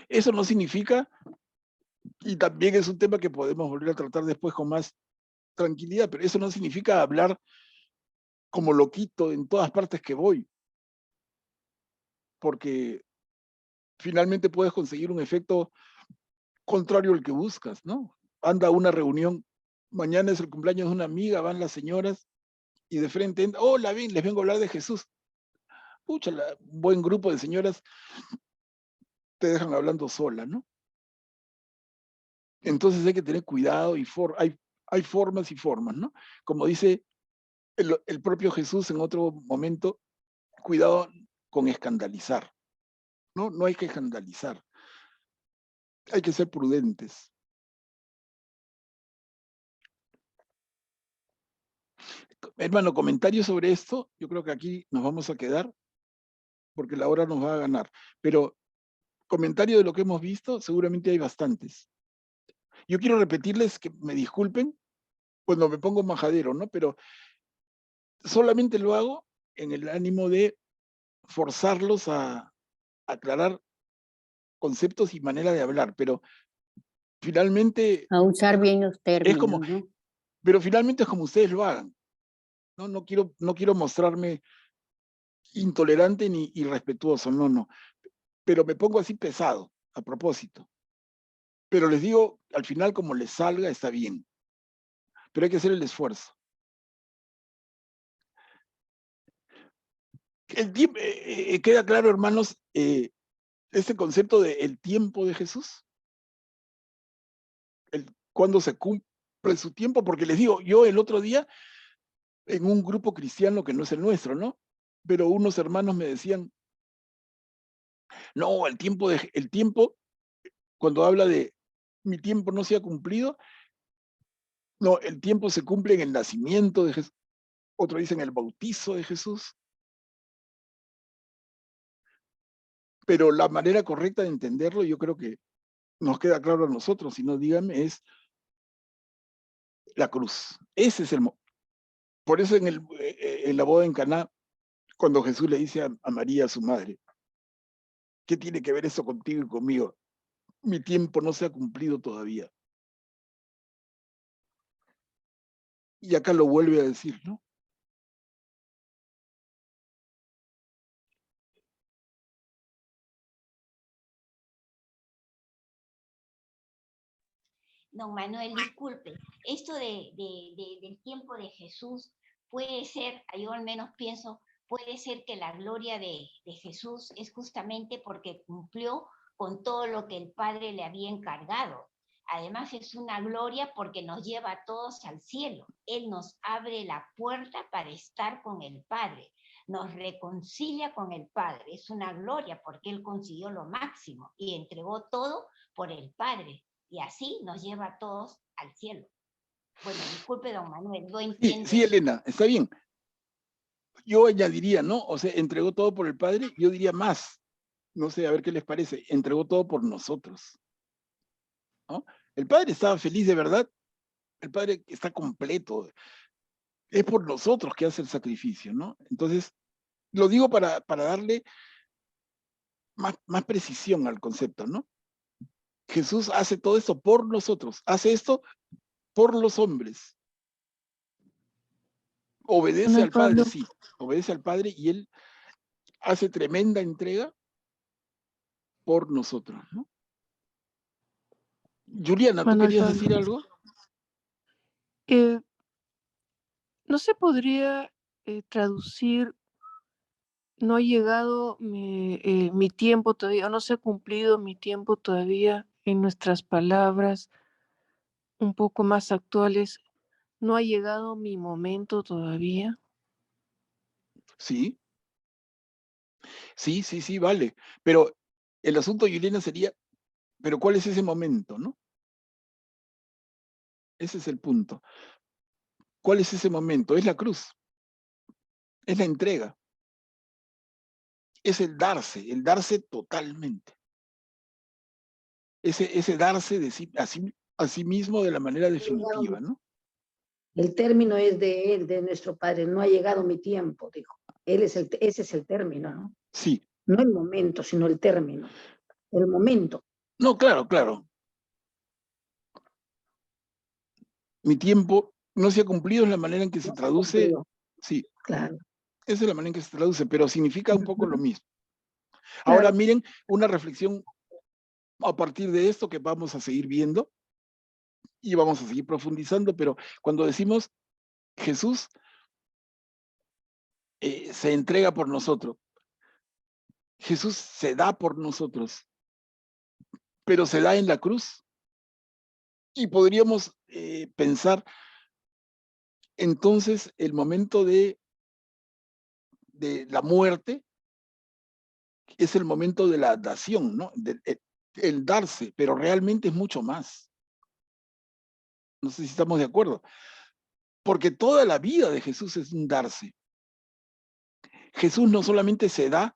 Eso no significa, y también es un tema que podemos volver a tratar después con más tranquilidad, pero eso no significa hablar como loquito en todas partes que voy, porque finalmente puedes conseguir un efecto contrario al que buscas, ¿no? Anda a una reunión, mañana es el cumpleaños de una amiga, van las señoras y de frente, hola, bien, les vengo a hablar de Jesús. Pucha, un buen grupo de señoras te dejan hablando sola, ¿no? Entonces hay que tener cuidado y hay formas y formas, ¿no? Como dice el propio Jesús en otro momento, cuidado con escandalizar, ¿no? No hay que escandalizar, hay que ser prudentes. Hermano, comentarios sobre esto, yo creo que aquí nos vamos a quedar, porque la hora nos va a ganar, pero comentario de lo que hemos visto, seguramente hay bastantes. Yo quiero repetirles que me disculpen cuando me pongo majadero, ¿no? Pero solamente lo hago en el ánimo de forzarlos a aclarar conceptos y manera de hablar, pero finalmente A usar bien los es términos, como, ¿no? pero finalmente es como ustedes lo hagan. No quiero mostrarme intolerante ni irrespetuoso, no. Pero me pongo así pesado, a propósito. Pero les digo, al final como les salga está bien, pero hay que hacer el esfuerzo. Queda claro, hermanos, este concepto de el tiempo de Jesús, cuando se cumple su tiempo, porque les digo, yo el otro día, en un grupo cristiano que no es el nuestro, ¿no? Pero unos hermanos me decían, no, el tiempo, cuando habla de mi tiempo no se ha cumplido, no, el tiempo se cumple en el nacimiento de Jesús, otro dice en el bautizo de Jesús. Pero la manera correcta de entenderlo, yo creo que nos queda claro a nosotros, si no díganme, es la cruz. Ese es por eso en la boda en Caná, cuando Jesús le dice a María, su madre, ¿qué tiene que ver eso contigo y conmigo? Mi tiempo no se ha cumplido todavía. Y acá lo vuelve a decir, ¿no? Don Manuel, disculpe, esto del tiempo de Jesús puede ser, yo al menos pienso, puede ser que la gloria de Jesús es justamente porque cumplió con todo lo que el Padre le había encargado. Además es una gloria porque nos lleva a todos al cielo. Él nos abre la puerta para estar con el Padre, nos reconcilia con el Padre. Es una gloria porque Él consiguió lo máximo y entregó todo por el Padre. Y así nos lleva a todos al cielo. Bueno, disculpe, don Manuel, no entiendo. Sí, Elena, está bien. Yo añadiría, ¿no? O sea, entregó todo por el Padre, yo diría más. No sé, a ver qué les parece. Entregó todo por nosotros, ¿no? El Padre estaba feliz de verdad. El Padre está completo. Es por nosotros que hace el sacrificio, ¿no? Entonces, lo digo para darle más precisión al concepto, ¿no? Jesús hace todo esto por nosotros, hace esto por los hombres. Obedece al Padre, sí, obedece al Padre y Él hace tremenda entrega por nosotros, ¿no? Juliana, ¿tú querías decir algo? ¿No se podría traducir, no ha llegado mi tiempo todavía, o no se ha cumplido mi tiempo todavía, en nuestras palabras un poco más actuales, no ha llegado mi momento todavía? Sí, vale. Pero el asunto, Juliana, sería, ¿pero cuál es ese momento, no? Ese es el punto. ¿Cuál es ese momento? Es la cruz. Es la entrega. Es el darse totalmente. Ese darse de sí, a sí mismo de la manera definitiva, ¿no? El término es de él, de nuestro Padre. No ha llegado mi tiempo, dijo. Ese es el término, ¿no? Sí. No el momento, sino el término. El momento. No, claro, claro. Mi tiempo no se ha cumplido en la manera en que se traduce. Sí. Claro. Esa es la manera en que se traduce, pero significa un poco lo mismo. Ahora miren una reflexión a partir de esto que vamos a seguir viendo y vamos a seguir profundizando, pero cuando decimos Jesús se entrega por nosotros, Jesús se da por nosotros, pero se da en la cruz. Y podríamos pensar entonces el momento de la muerte es el momento de la dación, ¿no? El darse, pero realmente es mucho más. No sé si estamos de acuerdo. Porque toda la vida de Jesús es un darse. Jesús no solamente se da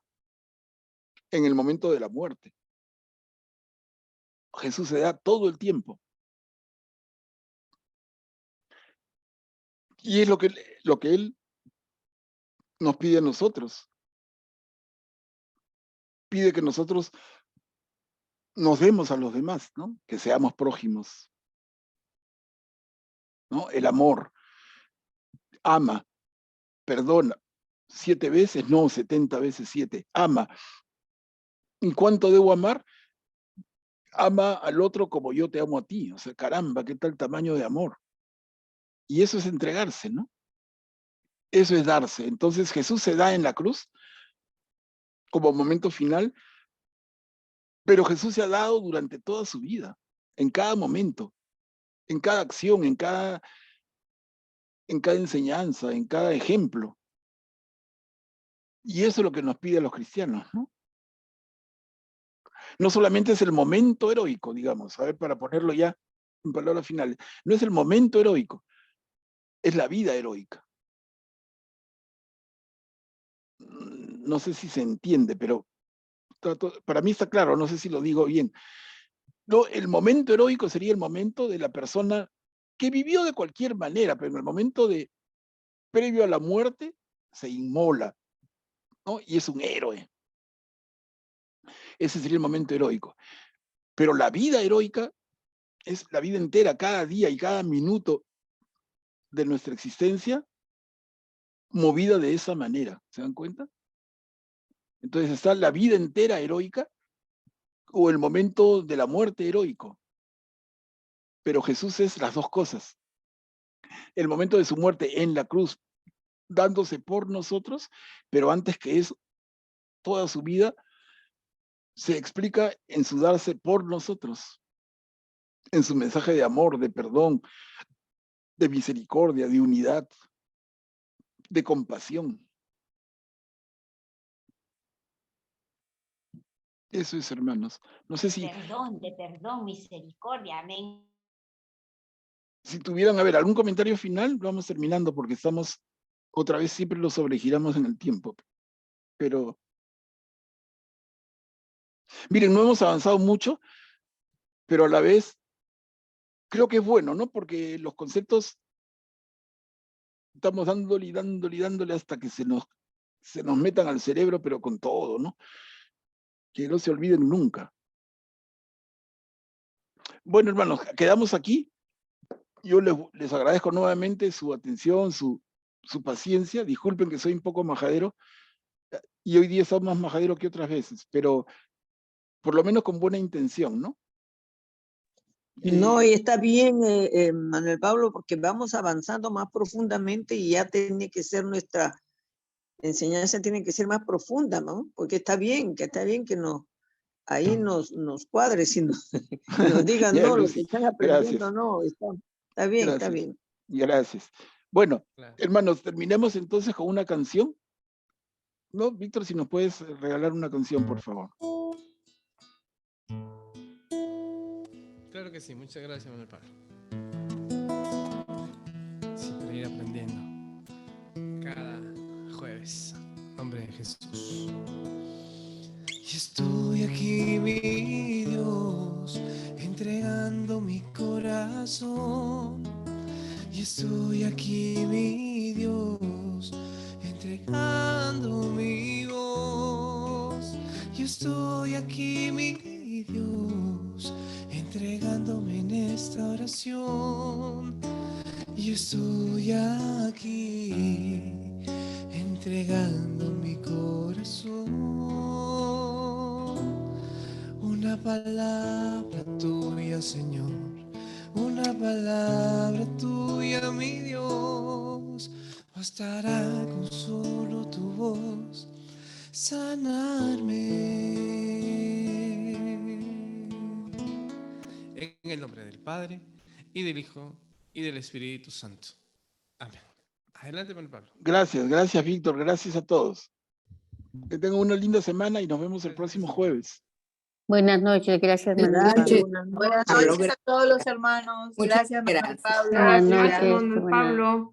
en el momento de la muerte. Jesús se da todo el tiempo. Y es lo que Él nos pide a nosotros. Pide que nosotros nos demos a los demás, ¿no? Que seamos prójimos, ¿no? El amor. Ama, perdona. 7 veces, no, 70 veces 7. Ama. ¿Y cuánto debo amar? Ama al otro como yo te amo a ti. O sea, caramba, qué tal tamaño de amor. Y eso es entregarse, ¿no? Eso es darse. Entonces Jesús se da en la cruz como momento final, pero Jesús se ha dado durante toda su vida, en cada momento, en cada acción, en cada enseñanza, en cada ejemplo. Y eso es lo que nos pide a los cristianos, ¿no? No solamente es el momento heroico, digamos, a ver, para ponerlo ya en palabras finales, no es el momento heroico, es la vida heroica. No sé si se entiende, pero para mí está claro, no sé si lo digo bien. No, el momento heroico sería el momento de la persona que vivió de cualquier manera, pero en el momento previo a la muerte, se inmola, ¿no? Y es un héroe. Ese sería el momento heroico. Pero la vida heroica es la vida entera, cada día y cada minuto de nuestra existencia, movida de esa manera. ¿Se dan cuenta? Entonces está la vida entera heroica o el momento de la muerte heroico. Pero Jesús es las dos cosas. El momento de su muerte en la cruz, dándose por nosotros, pero antes que eso, toda su vida se explica en su darse por nosotros, en su mensaje de amor, de perdón, de misericordia, de unidad, de compasión. Eso es, hermanos. No sé si... De perdón, misericordia, amén. Si tuvieran, a ver, algún comentario final, vamos terminando porque estamos, otra vez siempre lo sobregiramos en el tiempo. Pero, miren, no hemos avanzado mucho, pero a la vez creo que es bueno, ¿no? Porque los conceptos estamos dándole y dándole y dándole hasta que se nos metan al cerebro, pero con todo, ¿no? Que no se olviden nunca. Bueno, hermanos, quedamos aquí. Yo les agradezco nuevamente su atención, su paciencia. Disculpen que soy un poco majadero, y hoy día soy más majadero que otras veces, pero por lo menos con buena intención, ¿no? No, y está bien, Manuel Pablo, porque vamos avanzando más profundamente y ya tiene que ser nuestra enseñanza, tiene que ser más profunda, ¿no? Porque está bien que ahí nos cuadre, si nos digan, Ya, no, lo Lucy, que están aprendiendo, gracias. no, está bien, Gracias. está bien. Gracias. Bueno, hermanos, terminemos entonces con una canción. ¿No, Víctor, si nos puedes regalar una canción, por favor? Claro que sí, muchas gracias, Manuel Pablo. seguir aprendiendo cada jueves. En nombre de Jesús. Y estoy aquí, mi Dios, entregando mi corazón. Y estoy aquí, mi Dios, entregando mi voz. Y estoy aquí, mi Dios, entregándome en esta oración. Y estoy aquí, entregando mi corazón. Una palabra tuya, Señor, una palabra tuya, mi Dios, bastará con solo tu voz sanarme. En el nombre del Padre, y del Hijo, y del Espíritu Santo. Amén. Adelante, hermano Pablo. Gracias, gracias, Víctor. Gracias a todos. Que tengan una linda semana y nos vemos el próximo jueves. Buenas noches, gracias, Manuel Buenas Pablo. noches a todos los hermanos. Muchas Gracias, Manuel gracias. Pablo. Buenas Gracias, noches, Manuel buenas- Pablo.